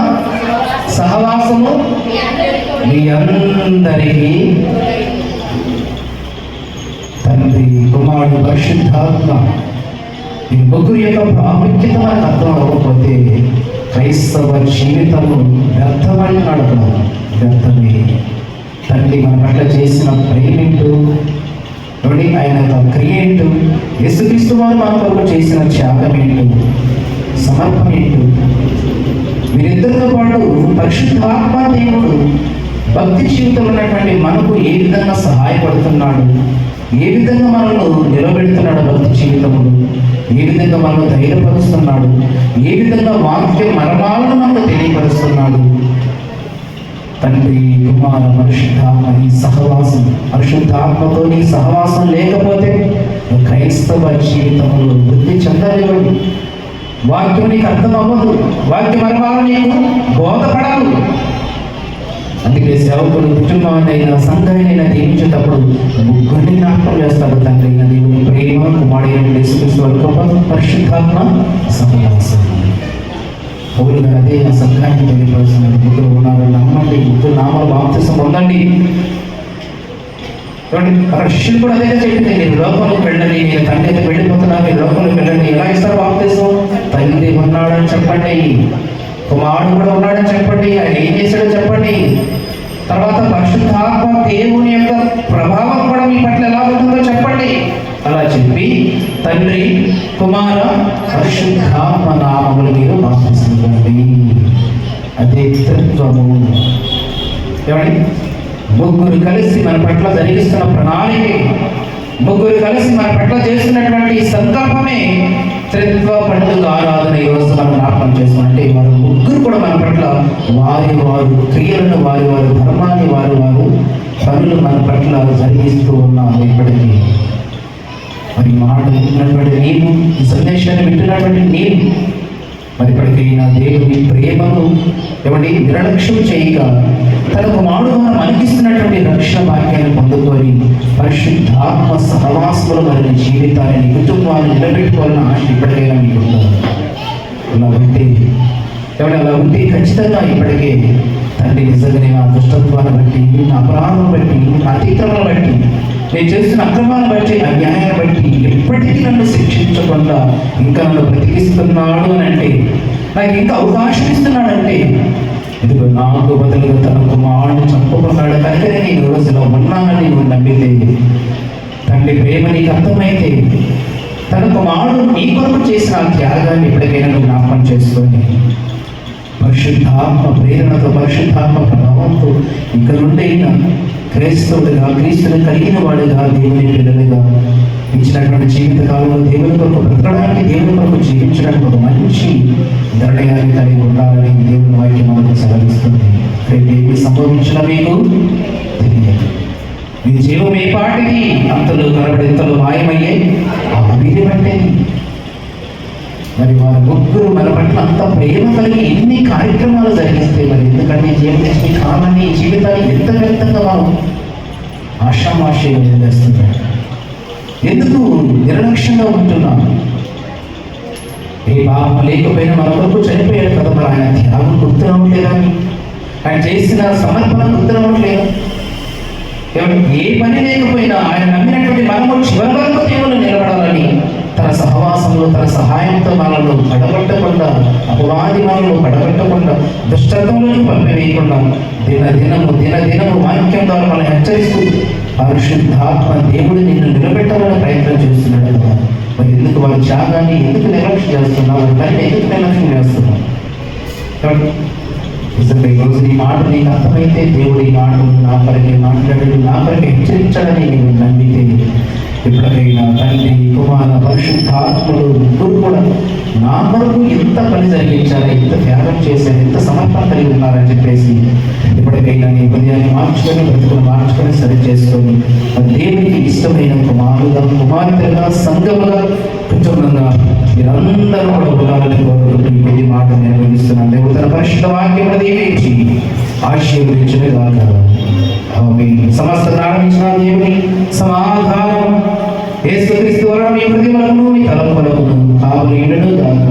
సహవాసము మీ అందరికీ. తండ్రి, కుమారుడు, పరిశుద్ధాత్మ ఈ ముగ్గురు యొక్క ప్రాముఖ్యత మనకు అర్థం అవ్వకపోతే క్రైస్తవ జీవితము వ్యర్థమని అడగడం వ్యర్థమే. తండ్రి మన పట్ల చేసిన ప్రేమేంటో, ఆయన యొక్క క్రియ ఏంటో, యేసుక్రీస్తు వారు మన కొరకు చేసిన త్యాగం ఏంటో, సమర్పణ ఏంటో, వీరిద్దరితో పాటు పరిశుద్ధాత్మ దేవుడు భక్తి జీవితంలో ఉన్నటువంటి మనకు ఏ విధంగా సహాయపడుతున్నాడు, ఏ విధంగా మనల్ని నిలబెడుతున్నాడు, భక్తి జీవితంలో ఏ విధంగా మనల్ని ధైర్యపరుస్తున్నాడు, ఏ విధంగా వాక్య మర్మాలను మనకు తెలియపరుస్తున్నాడు. తండ్రి, కుమార, పరిశుద్ధాత్మ ఈ సహవాసం, పరిశుద్ధాత్మతో నీ సహవాసం లేకపోతే క్రైస్తవ జీవితంలో వృద్ధి చెందలేవు. వాక్యం నీకు అర్థం అవ్వదు, వాక్య మర్మాలు నీకు బోధపడదు. అందుకే సేవకులు కుటుంబాన్నైనా సంఘాన్నైనా దీవించేటప్పుడు ముగ్గురిని జ్ఞాపకం చేస్తాడు. తండ్రి అయిన దేవుని ప్రేమ, కుమారుడైన యేసుక్రీస్తు వారి కృప, పరిశుద్ధాత్మ సహవాసం. పౌలు గారు అదే ఆ సంఘానికి తెలియపరుస్తున్న ముగ్గురు ఉన్నారు, నమ్మండి, ముగ్గురు నామాలు బాప్తిసం పొందండి. అక్కడ శిష్యులు కూడా అదే చెప్పింది, మీరు లోకంలోకి వెళ్ళండి, నేను తండ్రి అయితే వెళ్ళిపోతున్నా, మీరు లోకంలోకి వెళ్ళండి. ఎలా ఇస్తారు బాప్తిసం? తండ్రి ఉన్నాడని చెప్పండి, కుమారుడు కూడా ఉన్నాడని చెప్పండి, ఆయన ఏం చేశాడో చెప్పండి. తర్వాత పరిశుద్ధాత్మ దేవుని యొక్క ప్రభావం కూడా మీ పట్ల ఎలా ఉంటుందో చెప్పండి. అలా చెప్పి తండ్రి, కుమార, పరిశుద్ధాత్మ నామములు మీరు బాప్తిసమివ్వండి. అదే త్రిత్వము. ఏమండి? ముగ్గురు కలిసి మన పట్ల జరిగిస్తున్న ప్రణాళిక, ముగ్గురు కలిసి మన పట్ల చేస్తున్నటువంటి సంకల్పమే త్రిత్వ పండుగ ఆరాధన. ఈరోజు మనం జ్ఞాపకం చేసుకుంటే వారు ముగ్గురు కూడా మన పట్ల వారి వారు క్రియలను, వారి వారి ధర్మాన్ని వారు పనులు మన పట్ల జరిగిస్తూ ఉన్నాము. ఇప్పటికీ మరి మాట వింటున్నటువంటి నీవు, ఈ సందేశాన్ని వింటున్నటువంటి నీవు మరి ఇప్పటికైనా దేవుని ప్రేమను ఎవరి నిర్లక్ష్యం చేయక తన కుమారుడు మనం మనకిస్తున్నటువంటి రక్షణ భాగ్యాన్ని పొందుకొని పరిశుద్ధాత్మ సహవాసములు మరి జీవితాన్ని కుటుంబాన్ని నిలబెట్టుకోవాలని ఆశ ఇప్పటికైనా మీకు ఉండాలి. అలా ఉంటే అలా ఉంటే ఖచ్చితంగా ఇప్పటికే తండ్రి నిజంగానే నా దుష్టత్వాన్ని బట్టి, నా అపరాధం బట్టి, నా అతిక్రమను బట్టి, నేను చేస్తున్న అక్రమాన్ని బట్టి, అన్యాయాన్ని బట్టి ఎప్పటికీ నన్ను శిక్షించకుండా ఇంకా నన్ను బ్రతికిస్తున్నాడు అని అంటే, నాకు ఇంకా అవకాశం ఇస్తున్నాడంటే, ఇదిగో నాకు బదులుగా తన కుమారుడిని చంపుకున్నాడు కనుక నేను ఈ రోజులో ఉన్నానని నువ్వు నమ్మితే, తండ్రి ప్రేమ నీకు అర్థమైతే, తన కుమారుడు నీ కొరకు చేసిన ఆ త్యాగాన్ని ఎప్పటికైనా నువ్వు జ్ఞాపకం చేసుకొని పరిశుద్ధాత్మ ప్రేరణతో, పరిశుద్ధాత్మ ప్రభావంతో ఇక నుండి క్రైస్తవుడిగా, క్రీస్తుని కలిగిన వాడిగా, దేవుని పిల్లలుగా ఇచ్చినటువంటి జీవిత కాలంలో దేవుని కొరకు బ్రతకడానికి, దేవుని కొరకు జీవించడానికి ఒక మంచి నిర్ణయాన్ని కలిగి ఉండాలని దేవుని వాక్యం మనకు సెలవిస్తుంది. రేపు ఏమి సంభవించిన మీకు తెలియదు. మీ జీవం ఏ పాటికి అంతలో కనబడేంతలో మాయమయ్యే ఆ వీరి బట్టేది. మరి వారి ముగ్గురు మన పట్ల అంత ప్రేమ కలిగి ఎన్ని కార్యక్రమాలు జరిగిస్తే మరి ఎందుకంటే జీవించే కాలాన్ని, జీవితాన్ని ఎంత వ్యక్తంగా మనం ఆశామాషయం వదిలేస్తున్నాం. ఎందుకు నిర్లక్ష్యంగా ఉంటున్నాం? ఏ పాపం లేకపోయినా మన వరకు చనిపోయాడు కదా, మరి ఆయన త్యాగం గుర్తునవ్వట్లేదా? ఆయన చేసిన సమర్పణ గుర్తునవ్వట్లేదా? ఏ పని లేకపోయినా ఆయన నమ్మినటువంటి మనము చివరి వరకు దేవుడు నిలబడాలని తన సహవాసంలో, తన సహాయంతో మనల్ని పడగొట్టకుండా, అపవాది మనల్ని పడగొట్టకుండా, దుష్టత్వంలోకి పంపివేయకుండా దినదినము వాక్యం ద్వారా మనం హెచ్చరిస్తూ పరిశుద్ధాత్మ దేవుడు నిన్ను నిలబెట్టాలని ప్రయత్నం చేస్తున్నాడు కదా. మరి ఎందుకు వారి త్యాగాన్ని ఎందుకు నిర్లక్ష్యం చేస్తున్నావు? వారి పనిని ఎందుకు నిర్లక్ష్యం చేస్తున్నావు? నిజంగా ఈరోజు ఈ మాట నీకు అర్థమైతే, దేవుడు ఈ మాటలు నా కొరకే మాట్లాడాడు, నా కొరకే హెచ్చరించాలని నేను నమ్మితే, ఎప్పటికైనా తండ్రి, కుమార, పరిశుద్ధాత్ముడు ముగ్గురు కూడా నా కొరకు ఎంత పని జరిగించారు, ఎంత త్యాగం చేశారు, ఎంత సమర్పణ కలిగి ఉన్నారని చెప్పేసి ఎప్పటికైనా నీ హృదయాన్ని మార్చుకొని, బ్రతుకులు మార్చుకొని సరి చేసుకొని దేవునికి ఇష్టమైన కుమారుగా, కుమార్తెగా, సంఘముగా, కుటుంబంగా మీరందరూ కూడా ఉండాలని కోరుకుంటూ ఇది మాట నిర్వహిస్తున్నాను. దేవుడు తన పరిశుద్ధ వాక్యం దీవించి ఆశీర్వదించిన గాక. సమస్త ప్రారంభించిన దేవుని సమాధానం యేసుక్రీస్తు ద్వారా మీ హృదయములను, మీ తలంపులను కావలియుడును గాక.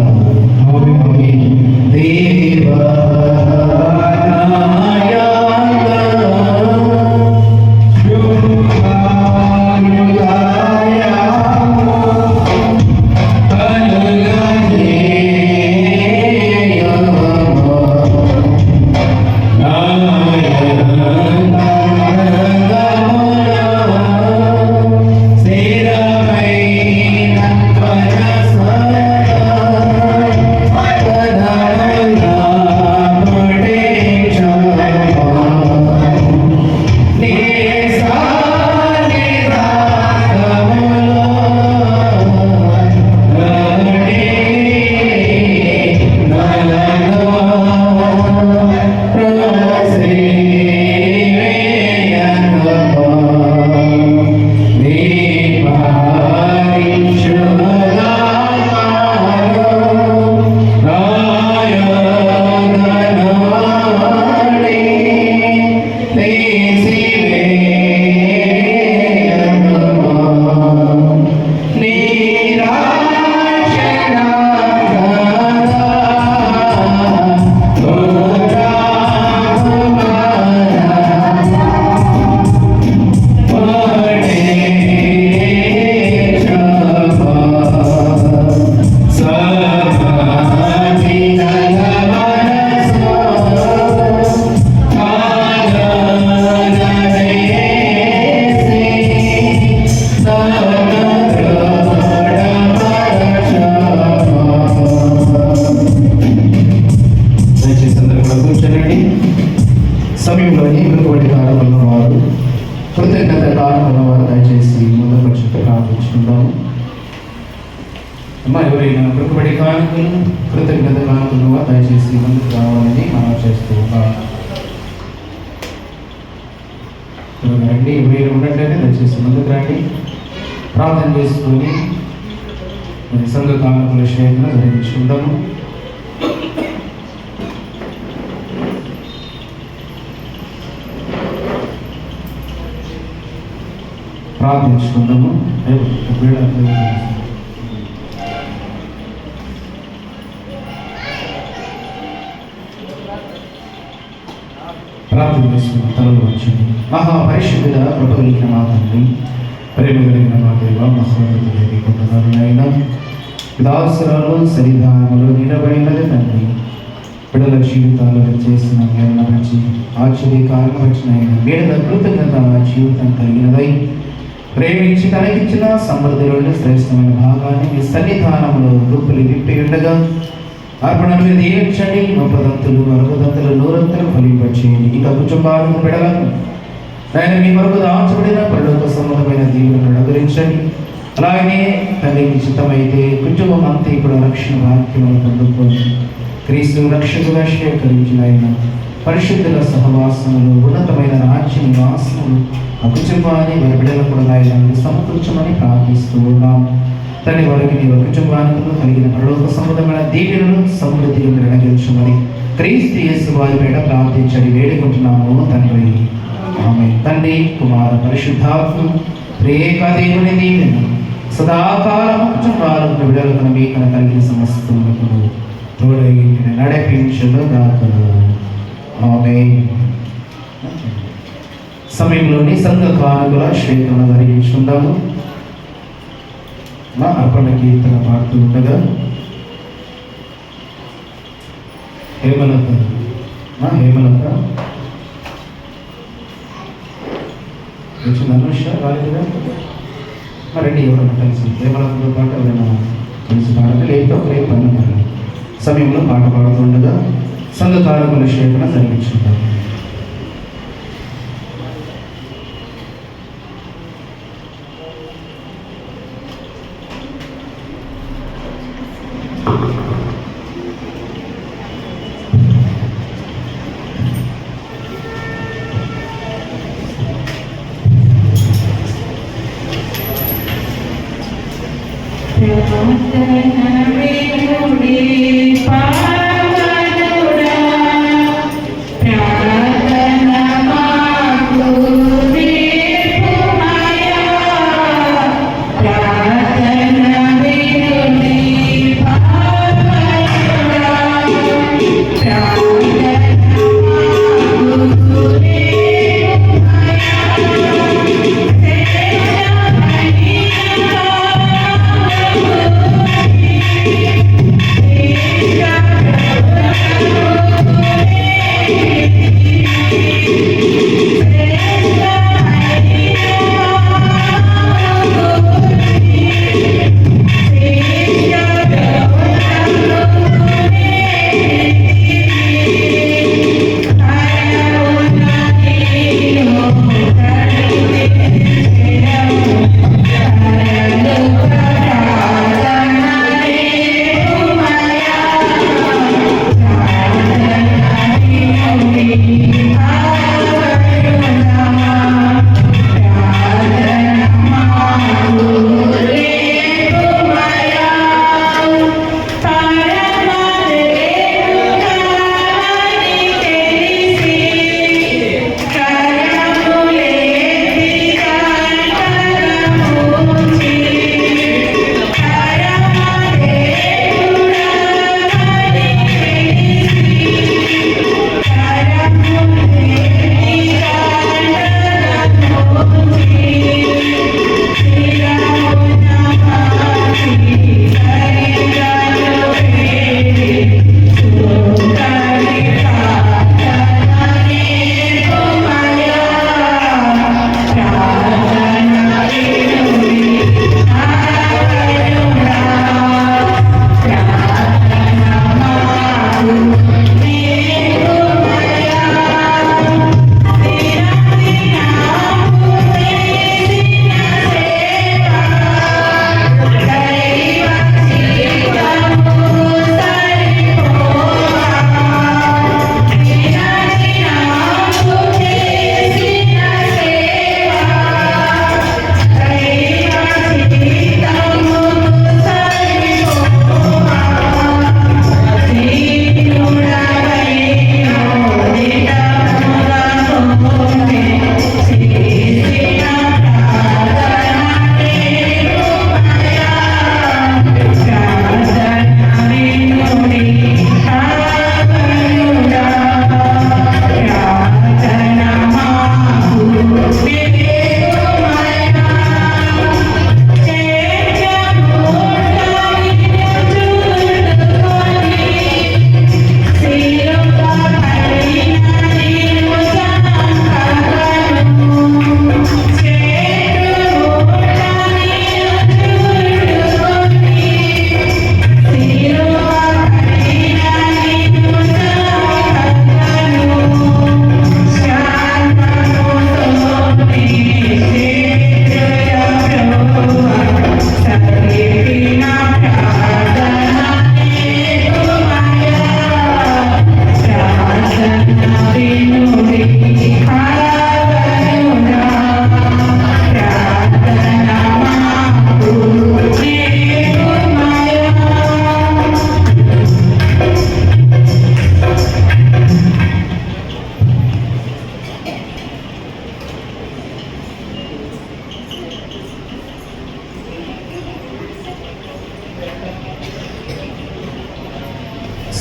సమయంలోని వెనుకబడి కాలంలో వారు, కృతజ్ఞత కాలంలో వారు దయచేసి ముందుకు వచ్చి ప్రార్థించుకుందాము. అమ్మ ఎవరైనా వెనుకబడి కాలంలో, కృతజ్ఞత కాలంలో వారు దయచేసి ముందుకు రావాలని మనం చేస్తూ ఉన్నాం. రండి, మీరు ఉన్నట్లయితే దయచేసి ముందుకు రండి. ప్రార్థన చేసుకొని మరి సంఘ కానుకల సేవను జరిగించుకుందాము. ప్రార్థించుకుందాము. ప్రార్థన చేసుకున్న తలలు వచ్చింది. మహాపరిశుద్ధుడ, కృప కలిగిన మా తండ్రి, ప్రేమ కలిగిన మా దేవ, మహోన్నతుడైన కొందరునైనా దాసరాలు సరిధానములు నిలబడినది తండ్రి. బిడ్డల జీవితాలను చేసిన మేళ వచ్చి ఆశ్చర్యకారణ వచ్చినైనా బిడ్డల కృతజ్ఞత జీవితం కలిగినదై ప్రేమించి తనకిచ్చిన సమృద్ధిలోని శ్రేష్టమైన భాగాన్ని మీ సన్నిధానంలో రూపులు విప్పి ఉండగా అర్పణలు మీరు దీవించండి. 30 60 100 ఫలింపచేయండి. ఇక కుటుంబాలను బిడలను ఆయన మీ వరకు దాచబడిన పరలోక సంబంధమైన దీవులను అనుగ్రహించండి. అలాగనే తండ్రి మీ చిత్తమైతే కుటుంబం అంతా ఇప్పుడు రక్షణ వాక్యములు పొందుకొని క్రీస్తు రక్షకుగా స్వీకరించిన ఆయన పరిశుద్ధుల సహవాసములు, ఉన్నతమైన రాజ్య నివాసములు ఆ కుటుంబాన్ని వారి బిడ్డలు కూడా ఆయన సమకూర్చమని ప్రార్థిస్తూ ఉన్నాం. తండ్రి వారికి నీ కుటుంబానికి కలిగిన పరలోక సంబంధమైన దీవెనలు సమృద్ధిని నిర్ణయించమని క్రీస్తు యేసు వారి పేట ప్రార్థించని వేడుకుంటున్నాము తండ్రి. ఆమె తండ్రి, కుమార, పరిశుద్ధాత్మ త్రియేక దేవుని దీవెన సదాకాలం కుటుంబాలకు బిడ్డలకు మీకన కలిగిన సమస్తములకు తోడై నడిపించుగాక. ఆమేన్. సమయంలోని సంఘ కానుకల శ్వేతను ధరించుకుందాము. మా అర్పణ కీర్తన పాడుతూ ఉండగా హేమలత అనుష రాలేదుగా మరండి, ఎవరైనా కలిసి హేమలతతో పాటు ఎవరైనా కలిసి పాడాలి, లేకపోతే ఒకరే పని పాడాలి. సమయంలో పాట పాడుతుండగా సంఘ కానుకల శ్వేతన ధరించుకుంటాం. Yeah.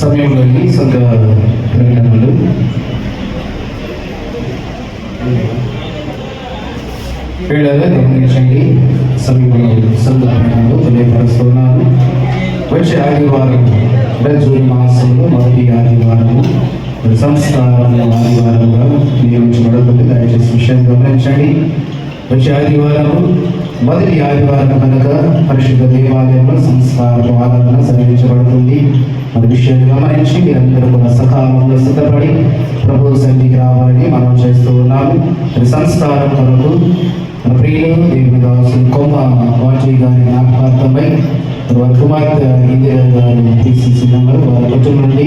సమయంలోని సంఘ ప్రకటనలు వీళ్ళగా గమనించండి. సమయంలో సంఘ ప్రకటనలు తెలియపరుస్తున్నాను. వచ్చే ఆదివారం జూన్ మాసంలో మొదటి ఆదివారము సంస్కారం ఆదివారంగా నియమించబడుతుంది. దయచేసి విషయం గమనించండి. వచ్చే ఆదివారం మొదటి ఆదివారం కనుక పరిశుద్ధ దేవాలయంలో సంస్కార ఆరాధన జరిగించబడుతుంది. మన విషయాన్ని గమనించి మీరందరూ కూడా సకాలంలో సిద్ధపడి ప్రభు సన్నిధికి రావాలని మనం చేస్తూ ఉన్నాము. సంస్కారం కొరకు మన ప్రియులు దేవుని దాసులు కొమ్మ వాజీ గారి జ్ఞాపకార్థమై వారి కుమార్తె ఇందిరా గారు పిసిసి మెంబర్ వారి కుటుంబం నుండి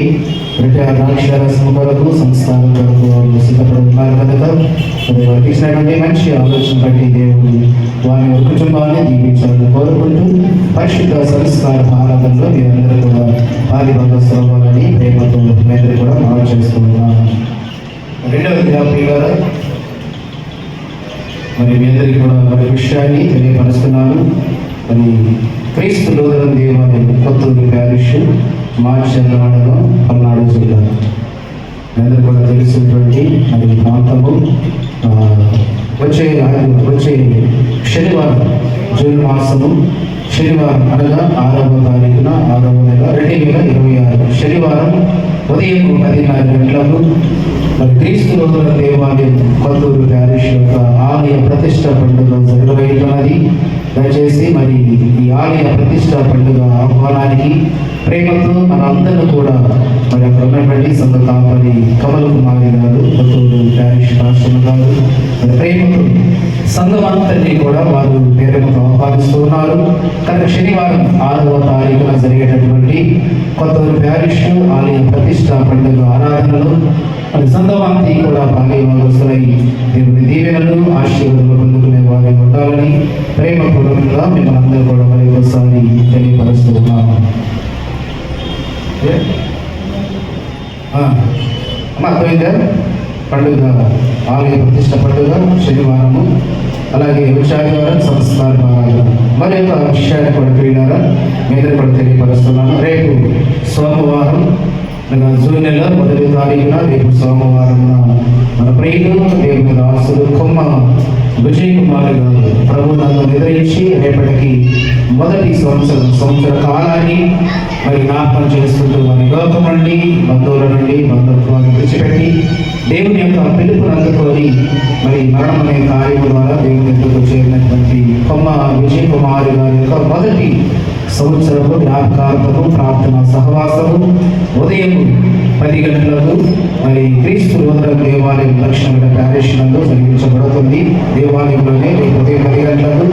రిటైర్ అక్షరాస్యం కొరకు సంస్కారం కొరకు వారు సిద్ధపడుతున్నారు కనుక వారికి ఇచ్చినటువంటి మంచి ఆలోచన బట్టి దేవుడు వారి కుటుంబాన్ని దీవించాలని కోరుకుంటూ పరిశుద్ధ సంస్కార ఆరాధనలో మీరందరూ కూడా పాలిభాగస్సు అవ్వాలని ప్రేమతో మేందరూ కూడా మనం చేస్తూ ఉన్నాము. రెండవదిగా ప్రియులారా, మరి మీ అందరికీ కూడా మరి విషయాన్ని తెలియపరుస్తున్నాను. మరి క్రీస్తు లూథరన్ దేవాలయం కొత్తూరు ప్యారిష్ మార్చర్ల మండలం పల్నాడు జిల్లా అందరూ కూడా తెలిసినటువంటి మరి ప్రాంతము. వచ్చే శనివారం జూన్ మాసము శనివారం అనగా 6వ తారీఖున 6వ నెల 2026 శనివారం ఉదయం 10:30 గంటలకు మరి క్రీస్తు లూథరన్ దేవాలయం కొత్తూరు ప్యారిష్ యొక్క ఆలయ ప్రతిష్ట పండుగ జరగబోతున్నది. దయచేసి మరి ఈ ఆలయ ప్రతిష్ట పండుగ ఆహ్వానానికి ప్రేమతో మనందరూ కూడా మరి అక్కడ ఉన్నటువంటి సంఘ కాపరి కమల్ కుమారి గారు కొత్తూరు ప్యారిష్ పాస్టర్ గారు మరి ప్రేమతో సంఘం అంతటినీ కూడా వారు ప్రేమతో ఆహ్వానిస్తున్నారు. కనుక శనివారం 6వ తారీఖున జరిగేటటువంటి కొత్తూరు ప్యారిష్ ఆలయ ప్రతిష్ట పండుగ ఆరాధనలు మరి సంఘమంతి కూడా భాగ్యవంతులై దేవుని దీవెనలు ఆశీర్వాదాలు పొందుకునే వారి ఉండాలని ప్రేమపూర్వకంగా మిమ్మల్ని అందరూ కూడా మరి ఒకసారి తెలియపరుస్తూ ఉన్నాము. అర్థమైందా? పండుగ ఆలయ ప్రతిష్ట పండుగ శనివారము, అలాగే వచ్చే ఆదివారం సంస్కార ఆరాధన. మరి యొక్క విషయాన్ని కూడా ప్రియులారా మీద కూడా తెలియపరుస్తున్నాను. రేపు సోమవారం జూన్ నెల 1వ తారీఖున రేపు సోమవారం మన ప్రియులు దేవుని దాసులు కొమ్మ విజయ్ కుమార్ గారు ప్రభు నన్ను నిద్రించి రేపటికి మొదటి సంవత్సర కాలాన్ని మరి జ్ఞాపకం చేసుకుంటూ వారి లోకం నుండి బంధువుల నుండి బంధుత్వాన్ని విడిచిపెట్టి దేవుని యొక్క పిలుపును అందుకొని మరి మరణం అనే కార్యము ద్వారా దేవుని ఎందుకు చేరినటువంటి కొమ్మ విజయ్ కుమార్ గారి యొక్క మొదటి సంవత్సరపు జ్ఞాపకార్థము ప్రార్థన సహవాసము ఉదయం 10 గంటలకు మరి క్రీస్తు లూథరన్ దేవాలయం దక్షిణ ప్యారిష్ నందు జరిగించబడుతుంది. దేవాలయంలోనే రేపు ఉదయం 10 గంటలకు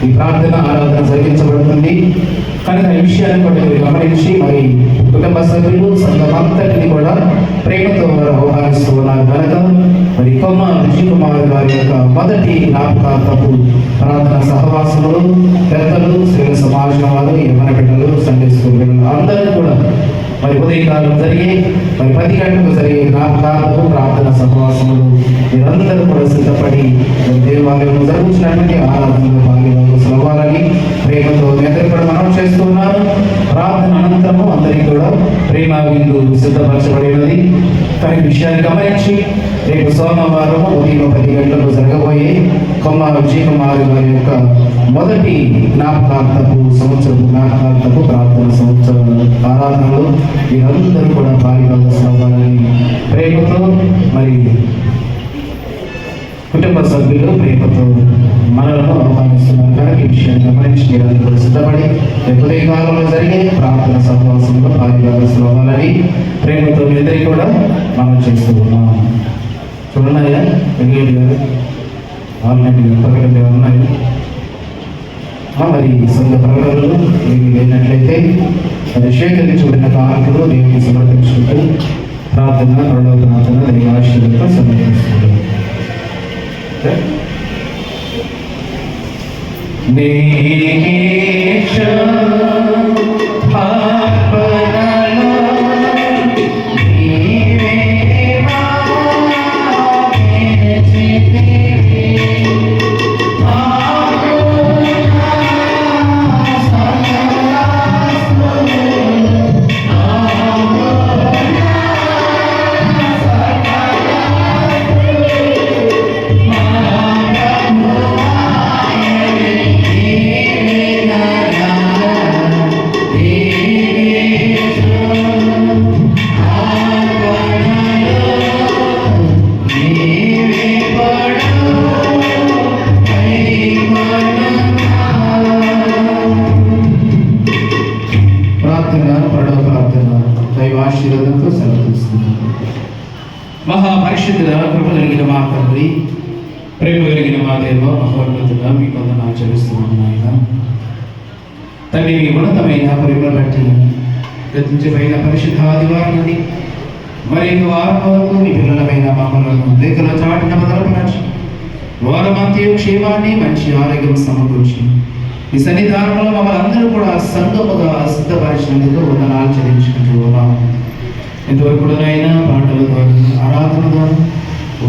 ఈ ప్రార్థన ఆరాధన జరిగించబడుతుంది. కనుక ఈ విషయాన్ని కూడా మీరు గమనించి మరి కుటుంబ సభ్యులు సంఘమంతటిని కూడా ప్రేమతో వారు ఆహ్వానిస్తూ ఉన్నారు కనుక మరి కొమ్మ విజయ్ కుమార్ గారి యొక్క మొదటి జ్ఞాపకార్థపు ప్రార్థన సహవాసములు పెద్దలు స్త్రీల సమాజం వారు యవ్వన బిడ్డలు సండే స్కూల్ బిడ్డలు అందరూ కూడా మరి ఉదయకాలం జరిగే మరి 10 గంటలకు జరిగే జ్ఞాపకార్థపు ప్రార్థన సహవాసములు మీరందరూ కూడా సిద్ధపడి దేవాలయంలో జరుగుతున్నటువంటి ఆరాధనలో భాగ్యవంతులు అవ్వాలని ప్రేమతో అందరూ కూడా మనం చేస్తున్నారు. ప్రార్థన అనంతరము అందరికీ కూడా ప్రేమ విందు సిద్ధపరచబడినది. కానీ విషయాన్ని గమనించి రేపు సోమవారం ఉదయం 10 గంటలకు జరగబోయే కొమ్మ విజయ్ కుమార్ గారి యొక్క మొదటి జ్ఞాపకార్థపు జ్ఞాపకార్థపు ప్రార్థన సంవత్సర ఆరాధనలో మీరందరూ కూడా భాగ్యవంతులు అవ్వాలని ప్రేమతో మరి కుటుంబ సభ్యులు ప్రేమతో మనలను ఆహ్వానిస్తున్నారు కనుక ఈ విషయాన్ని గమనించి మీరందరూ సిద్ధపడి ఉదయ కాలంలో జరిగే ప్రార్థన సహవాసంలో భాగ్యవంతులు అవ్వాలని ప్రేమతో మీ అందరికీ కూడా మనం చేస్తూ ఉన్నాం. చూడన్నాయా వెంకయ్య గారు ఆల్రెడీ ప్రకటనలు ఉన్నాయి. మరి సంఘ ప్రకటనలు ఏమి లేనట్లయితే అది సేకరించబడిన కానుకలు దేవునికి సమర్పించుకుంటూ ప్రార్థన రెండవ ప్రార్థన దైవ ఆశీర్వాదంతో సమర్పిస్తున్నారు. Oh మహాపరిశుద్ధుల కృప కలిగిన మా తండ్రి, ప్రేమ కలిగిన మా దేవ మహోన్నతుగా మీ కొందరు చెల్లిస్తున్నాను నాయన. తండ్రి, మీ ఉన్నతమైన ప్రేమను బట్టి గతించిపోయిన పరిశుద్ధ ఆదివారం నుండి మరి వారం వరకు మీ పిల్లలమైన మమ్మలను రేఖల చాటున మొదలుపరచి వారమంతయు క్షేమాన్ని మంచి ఆరోగ్యం సమకూర్చి ఈ సన్నిధానంలో మమ్మల్ని అందరూ కూడా సంగముగా సిద్ధపరిచినందుకు వందనాలు చెల్లించుకుంటూ ఉన్నాము. ఇంతవరకు కూడానైనా పాటల ద్వారా, ఆరాధన ద్వారా,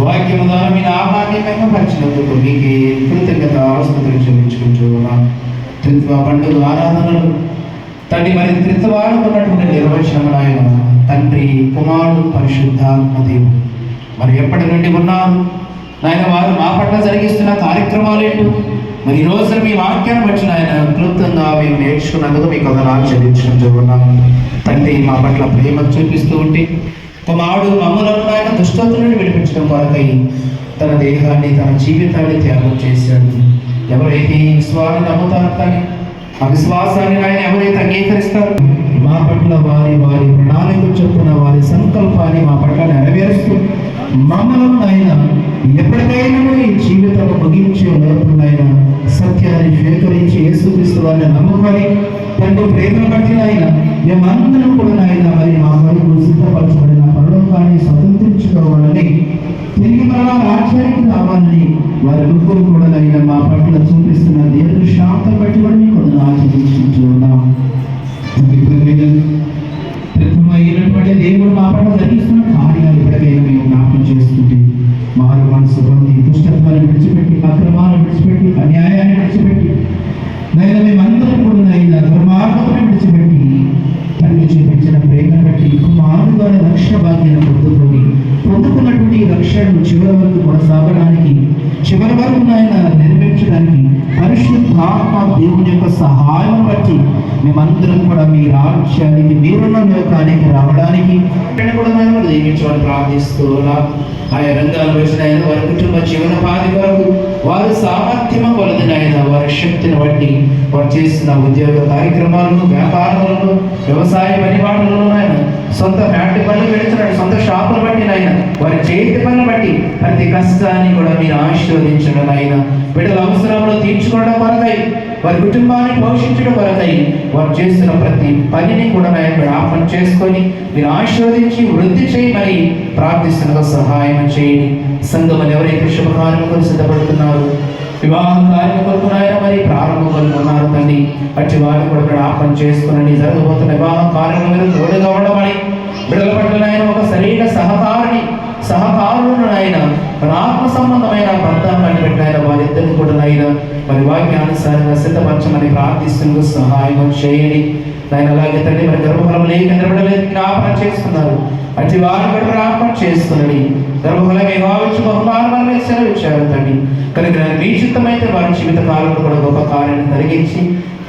వాక్యము ద్వారా మీ నామాన్ని మెరుగుపరిచినందుకు మీకు కృతజ్ఞత ఆస్తుతులు చెల్లించుకుంటూ ఉన్నాం. త్రిత్వ పండుగ ఆరాధనలు తండ్రి, మరి త్రిత్వాలకు ఉన్నటువంటి నిర్వచనం ఆయన తండ్రి, కుమారుడు, పరిశుద్ధాత్మ దేవుడు మరి ఎప్పటి నుండి ఉన్నారు నాయన, వారు మా పట్ల జరిగిస్తున్న కార్యక్రమాలు ఏంటో మరి ఈ రోజున మీ వాక్యాన్ని బట్టి ఆయన క్లుప్తంగా మేము నేర్చుకున్నందుకు మీకు వందనాలు చెల్లించుకుంటూ ఉన్నాం. తండ్రి, మా పట్ల ప్రేమ చూపిస్తూ ఉంటే కుమారుడు మమ్మలను ఆయన దుష్టత్వం నుండి విడిపించడం కొరకై తన దేహాన్ని, తన జీవితాన్ని త్యాగం చేశాడు. ఎవరైతే ఈ విశ్వాసాన్ని నమ్ముతారో కానీ ఆ విశ్వాసాన్ని ఆయన ఎవరైతే అంగీకరిస్తారో మా పట్ల వారి వారి ప్రణాళిక చొప్పున వారి సంకల్పాన్ని మా పట్ల నెరవేరుస్తూ మమ్మలను ఆయన ఎప్పటికైనా ఈ జీవితం ముగించే లోపల ఆయన సత్యాన్ని స్వీకరించి యేసుక్రీస్తు వారిని నమ్ముకొని తండ్రి ప్రేమను బట్టి ఆయన మేమందరం కూడా ఆయన మరి మా వరకు సిద్ధపరచబడిన పరలోకాన్ని స్వతంత్రించుకోవాలని, తిరిగి మరలా రాజ్యానికి రావాలని వారి ముగ్గురు కూడా ఆయన మా పట్ల చూపిస్తున్న దేవుడు శాంతం బట్టి కూడా మీకు ఆచరించుకుంటూ ఉన్నాం. అయినటువంటి దేవుడు మా పట్ల జరిగిస్తున్న కార్యాలు ఇప్పటికైనా మేము జ్ఞాపకం చేసుకుంటే మారు మనసు పొంది దుష్టత్వాన్ని విడిచిపెట్టి, అక్రమాలను విడిచిపెట్టి, అన్యాయాన్ని విడిచిపెట్టి నైనా మేమందరం కూడా నైనా దుర్మార్గమును విడిచిపెట్టి తండ్రి చూపించిన ప్రేమను బట్టి కుమారుడు ద్వారా రక్షణ భాగ్యాన్ని పొందుకున్నటువంటి రక్షణను చివరి వరకు కొనసాగడానికి, చివరి వరకు ఆయన నెరవేర్చడానికి పరిశుద్ధాత్మ దేవుని యొక్క సహాయం బట్టి మేమందరం కూడా మీ రాజ్యానికి, మీరున్న లోకానికి రావడానికి కూడా మేము దీవించమని ప్రార్థిస్తూ ఆయా రంగాలు వచ్చిన వారి కుటుంబ జీవనోపాధి కొరకు వారి సామర్థ్యం కొలదినైన వారి శక్తిని బట్టి వారు చేసిన ఉద్యోగ కార్యక్రమాలను, వ్యాపారాలను, వ్యవసాయ పనిపాట్లలో ఆయన సొంత ఫ్యాక్టరీ పనులు పెడుతున్నాడు, సొంత షాపులు బట్టి నాయన వారి చేతి పనులు బట్టి ప్రతి కష్టాన్ని కూడా మీరు ఆశీర్వదించడం ఆయన బిడ్డల అవసరంలో తీర్చుకోవడం కొరకై, వారి కుటుంబాన్ని పోషించడం కొరకై వారు చేస్తున్న ప్రతి పనిని కూడా ఆయన జ్ఞాపకం చేసుకొని మీరు ఆశీర్వదించి వృద్ధి చేయమని ప్రార్థిస్తున్న సహాయం చేయండి. సంఘమని ఎవరైతే శుభకార్యములు సిద్ధపడుతున్నారు, వివాహ కార్యక్రమం ఆయన మరి ప్రారంభం ఉన్నారు తండ్రి, అట్టి వారిని కూడా జ్ఞాపకం చేసుకుని జరగబోతున్న వివాహ కార్యక్రమం తోడుగా ఉండమని, బిడ్డల పట్ల ఆయన ఒక సరైన సహకారులను ఆయన మన ఆత్మ సంబంధమైన బంధాన్ని పెట్టిన వారిద్దరిని కూడా ఆయన మరి వాక్యానుసారంగా సిద్ధపరచమని ప్రార్థిస్తున్న సహాయం చేయండి. ఆయన అలాగే తండ్రి మరి గర్భఫలం లేక నిలబడలేదు జ్ఞాపకం చేస్తున్నారు, అట్టి వారిని కూడా జ్ఞాపకం చేస్తున్నది. గర్భఫలం ఏవావచ్చు బహుమానం సెలవిచ్చారు తండ్రి కనుక మీ చిత్తమైతే వారి జీవిత కాలంలో కూడా గొప్ప కార్యాన్ని కలిగించి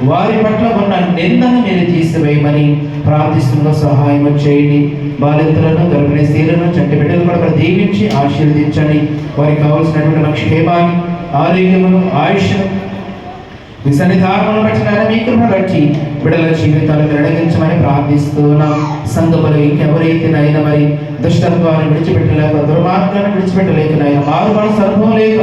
వారి పట్ల ఉన్న నిందను మీరు తీసివేయమని ప్రార్థిస్తున్న సహాయం చేయండి. బాలింతలను, గర్భిణీ స్త్రీలను, చంటి బిడ్డలు కూడా దీవించి ఆశీర్వదించండి. వారికి కావాల్సినటువంటి లక్ష్యమేమాని ఆరోగ్యమును, ఆయుష్ను మీ సన్నిధానంలో బట్టి మీ కృప బట్టి బిడ్డల జీవితాలను నడిగించమని ప్రార్థిస్తున్నాం. సంఘములు ఇంకెవరైతే నైనా మరి దుష్టత్వాన్ని విడిచిపెట్టలేక, దుర్మార్గాన్ని విడిచిపెట్టలేకనైనా, మారు మనసు అనుభవం లేక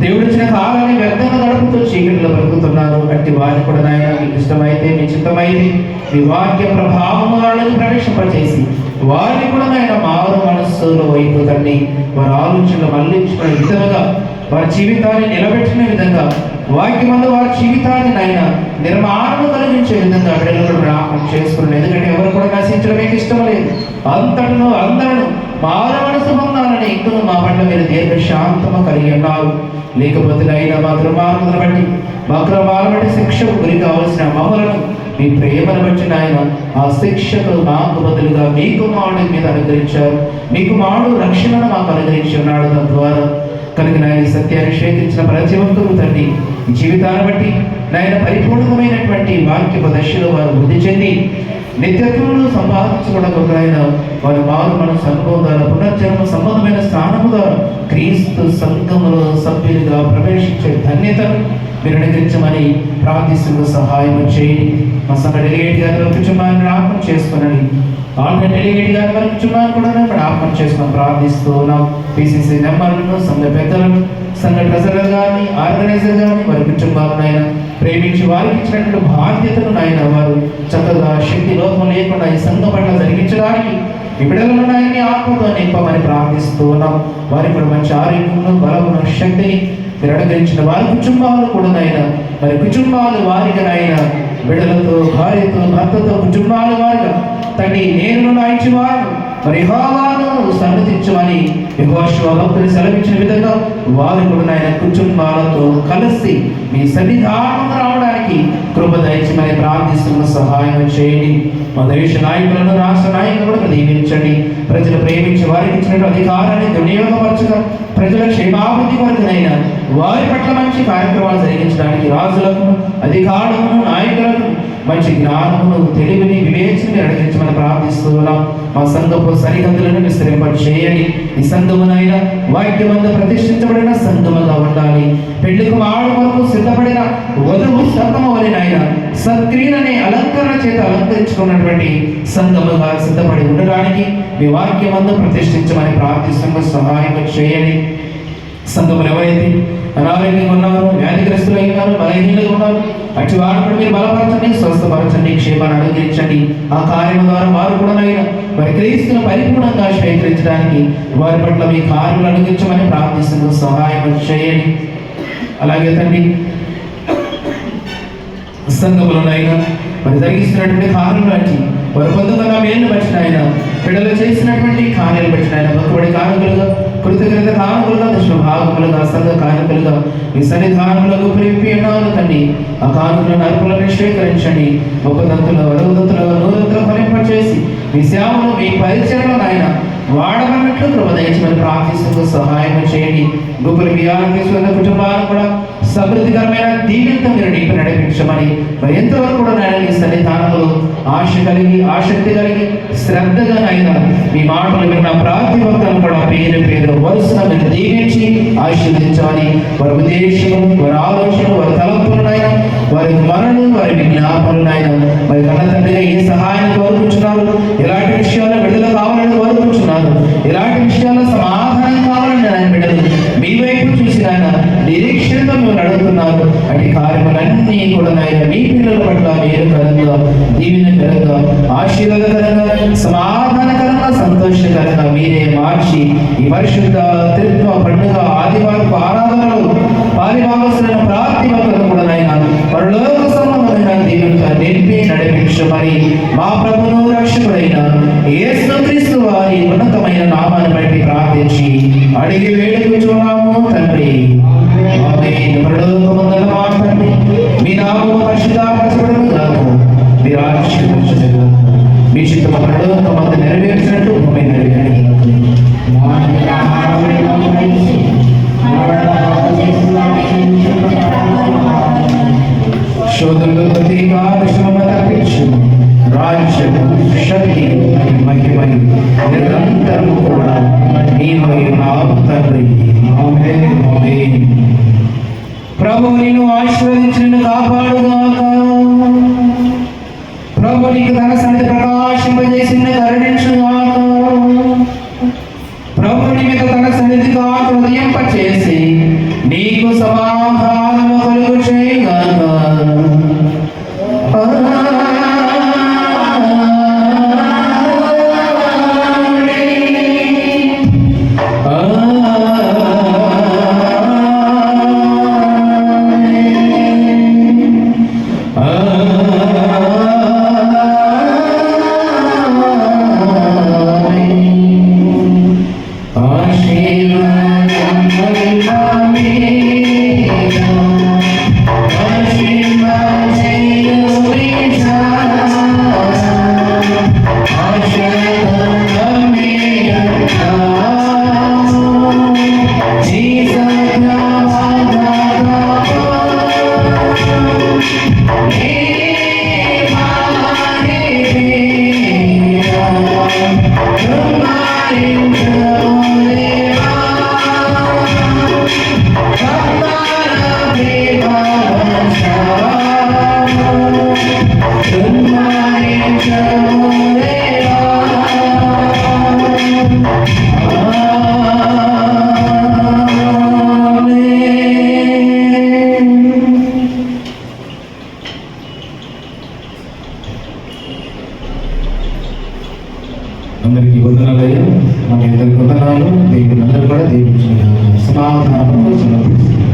దేవుడు ఇచ్చిన కాలాన్ని వ్యర్థంగా గడుపుతూ చీకటిలో బ్రతుకుతున్నారు, అట్టి వారిని కూడా నాయన మీకు ఇష్టమైతే, మీ చిత్తమైతే మీ వాక్య ప్రభావం వాళ్ళని ప్రవేశింపచేసి వారిని కూడా నాయన మారు మనస్సులో వైపు తండ్రి వారి ఆలోచనలు మళ్లించుకునే విధంగా, వారి జీవితాన్ని నిలబెట్టిన విధంగా, వాక్యమందు వారి జీవితాన్ని నాయన నిర్మాణం కలిగించే విధంగా బిడ్డలు జ్ఞాపకం చేసుకున్నాను. ఎందుకంటే ఎవరు కూడా నశించడం మీకు ఇష్టం లేదు, అంతటను అందరూ మారు మనసు పొందాలని ఇంకను మా పట్ల మీరు దీర్ఘ శాంతము కలిగి ఉన్నారు. లేకపోతే అయినా మా దుర్మార్గతను బట్టి, మా క్రమాలను బట్టి శిక్షకు గురి కావలసిన మమ్మలను మీ ప్రేమను బట్టి నాయన ఆ శిక్షకు మాకు బదులుగా మీ కుమారుడి మీద అనుగ్రహించారు. మీ కుమారుడు రక్షణను మాకు అనుగ్రహించి ఉన్నాడు. తద్వారా కనుక నాయన సత్యాన్ని స్వీకరించిన ప్రతి ఒక్కరూ తండ్రి జీవితాన్ని బట్టి నాయన పరిపూర్ణమైనటువంటి వాక్యపు దశలో వారు వృద్ధి చెంది నిత్యత్వంలో సంపాదించుకోవడం ఆయన వారి మారు మన సంఘం ద్వారా పునర్జన్మ సంబంధమైన స్థానము ద్వారా క్రీస్తు సంఘములో సభ్యులుగా ప్రవేశించే ధన్యతను మీరు అనుగ్రహించమని ప్రార్థిస్తున్న సహాయం చేయండి. మా సంఘ డెలిగేట్ గారి కుటుంబాన్ని జ్ఞాపకం చేసుకునండి. డెలిగేట్గా చున్నాను కూడా జ్ఞాపకం చేసుకుని ప్రార్థిస్తున్నాం. పిసిసి మెంబర్లను, సంఘ పెద్దలను, సంఘ ట్రెజరర్ గారిని, ఆర్గనైజర్ గారిని, వారి కుటుంబాలనైనా ప్రేమించి వారికి ఇచ్చినటువంటి బాధ్యతను నాయన వారు చక్కగా శక్తి లోపం లేకుండా ఈ సంఘ పట్ల జరిగించడానికి ఈ బిడ్డలను నాయన్ని ఆత్మతో నింపమని ప్రార్థిస్తున్నాం. వారికి కూడా మంచి ఆరోగ్యమును, బలమును, శక్తిని మీరు అనుగ్రహించిన వారి కుటుంబాలు కూడా నాయన మరి కుటుంబాలు వారికి నాయన బిడ్డలతో, భార్యతో, భర్తతో కుటుంబాలు వారిగా తండ్రి నేను నాయించి వారు మరి యెహోవాను సన్నిధించమని యెహోషువ భక్తులు సెలవించిన విధంగా వారు కూడా నాయన కుటుంబాలతో కలిసి మీ సన్నిధానం రావడానికి కృప దయచేయమని ప్రార్థిస్తున్న సహాయం చేయండి. మా దేశ నాయకులను, రాష్ట్ర నాయకులను దీవించండి. ప్రజలు ప్రేమించి వారికి ఇచ్చినటువంటి అధికారాన్ని వినియోగపరచగా ప్రజల క్షేమాభివృద్ధి కొరకునైనా వారి పట్ల మంచి కార్యక్రమాలు జరిగించడానికి రాజులకు, అధికారులకు, నాయకులకు మంచి జ్ఞానమును, తెలివిని, వివేచనని అడిగించమని ప్రార్థిస్తున్నాం. మా సంఘపు సరిహద్దులను విస్తరింప చేయండి. ఈ సంఘమునైనా వాక్యమందు ప్రతిష్ఠించబడిన సంఘముగా ఉండాలి. పెళ్లికి ఆడు వరకు సిద్ధపడిన వధువు సంఘము వలెనైనా సత్క్రియలనే అలంకరణ చేత అలంకరించుకున్నటువంటి సంఘముగా సిద్ధపడి ఉండడానికి మీ వాక్యమందు ప్రతిష్ఠించమని ప్రార్థిస్తున్న సహాయం చేయండి. సంఘములు ఎవరైతే అనారోగ్యంగా ఉన్నారు, వ్యాధిగ్రస్తులు అయినారు, బలహీనంగా ఉన్నారు, అటు వారు కూడా మీరు బలపరచండి, స్వస్థపరచండి, క్షేమాన్ని అనుగ్రహించండి. ఆ కార్యం ద్వారా వారు కూడా వారి క్రీస్తును పరిపూర్ణంగా స్వీకరించడానికి వారి పట్ల మీ కార్యములు అనుగ్రహించమని ప్రార్థిస్తున్న సహాయం చేయండి. అలాగే తండ్రి సంఘములోనైనా మరి జరిగిస్తున్నటువంటి కార్యాలు బట్టి వారు పొందుకున్న మేలు బట్టి ఆయన బిడ్డలు చేసినటువంటి కార్యాలు బట్టి ఆయన భక్తుడి కానుకలుగా, కృతజ్ఞత కానుకలుగా, దశ భాగములుగా, సంఘ కానుకలుగా మీ సన్నిధానములకు ప్రేపి ఉన్నాను తండ్రి. ఆ కానుకలను అర్పణలను స్వీకరించండి. గొప్పదంతులు, అరవదంతులు, నూరంతులు ఫలింపచేసి మీ సేవలు, మీ పరిచయలో ఆయన వాడమన్నట్లు కృప దయచేయమని ప్రార్థిస్తూ సహాయం చేయండి. గొప్పలు మీ ఆరోగ్య కుటుంబాలను కూడా సమృద్ధికరమైన దీవెనతో మీరు నింపి నడిపించమని మరి ఎంతవరకు కూడా నేను ఈ సన్నిధానంలో ఆశ కలిగి, ఆసక్తి కలిగి, శ్రద్ధగా అయినా మీ మాటలు విన్న ప్రార్థి భక్తులను కూడా పేరు పేరు వరుసగా మీరు దీవించి ఆశీర్వదించాలి. వారి ఉద్దేశం, వారి ఆలోచన, వారి తలంపులనైనా, వారి మరణం, వారి విజ్ఞాపనలైనా మరి కన్న తండ్రిగా ఏ సహాయాన్ని కోరుకుంటున్నారు, ఎలాంటి విషయాల్లో విడుదల కావాలని కోరుకుంటున్నారు, ఎలాంటి విషయాల్లో సమాధానం కావాలని ఆయన బిడ్డలు మీ వైపు చూసి ఆయన నిరీక్షణతో మేము అడుగుతున్నారు. అటు కార్యములన్నీ కూడా నాయన మీ పిల్లల పట్ల మేలుకరంగా, దీవెనకరంగా, ఆశీర్వాదకరంగా, సమాధానకరంగా, సంతోషకరంగా మీరే మార్చి ఈ పరిశుద్ధ త్రిత్వ పండుగ ఆదివారపు ఆరాధనలు పారిభాగస్తులైన ప్రార్థి భక్తులను కూడా నాయన పరలోక సంబంధమైన దీవెనగా నింపి నడిపించమని మా ప్రభువును రక్షకుడైన యేసుక్రీస్తు వారి ఉన్నతమైన నామాన్ని బట్టి ప్రార్థించి అడిగి వేడుకుంటున్నాము తండ్రి. ఆమేన్. పరలోకమందున్న మా తండ్రి, మీ నామము పరిశుద్ధపరచబడును గాక, మీ రాజ్యం వచ్చును గాక, మీ చిత్తము పరలోకమందు నెరవేర్చినట్టు భూమి నెరవేరును శోధనలు ప్రతిగా విషమము తప్పించు. రాజ్యము, శక్తి, మహిమయు నిరంతరము కూడా నీవై ఉన్నావు తండ్రి. ఆమేన్. ఆమేన్. ప్రభువు నిన్ను ఆశీర్వదించి నిన్ను కాపాడుగాక. ప్రభు నీకు తన సన్నిధి ప్రకాశింపజేసి నిన్ను కరుణించుగాక. ప్రభు నీ మీద తన సన్నిధి కాకు ఉదయింపచేసి నీకు సమాధానము కలుగు చేయగాక. అందరికీ వందనాలయ్యా. మన ఇద్దరికి వందనాలు. దేవుని అందరూ కూడా దీవించిన సమాధానం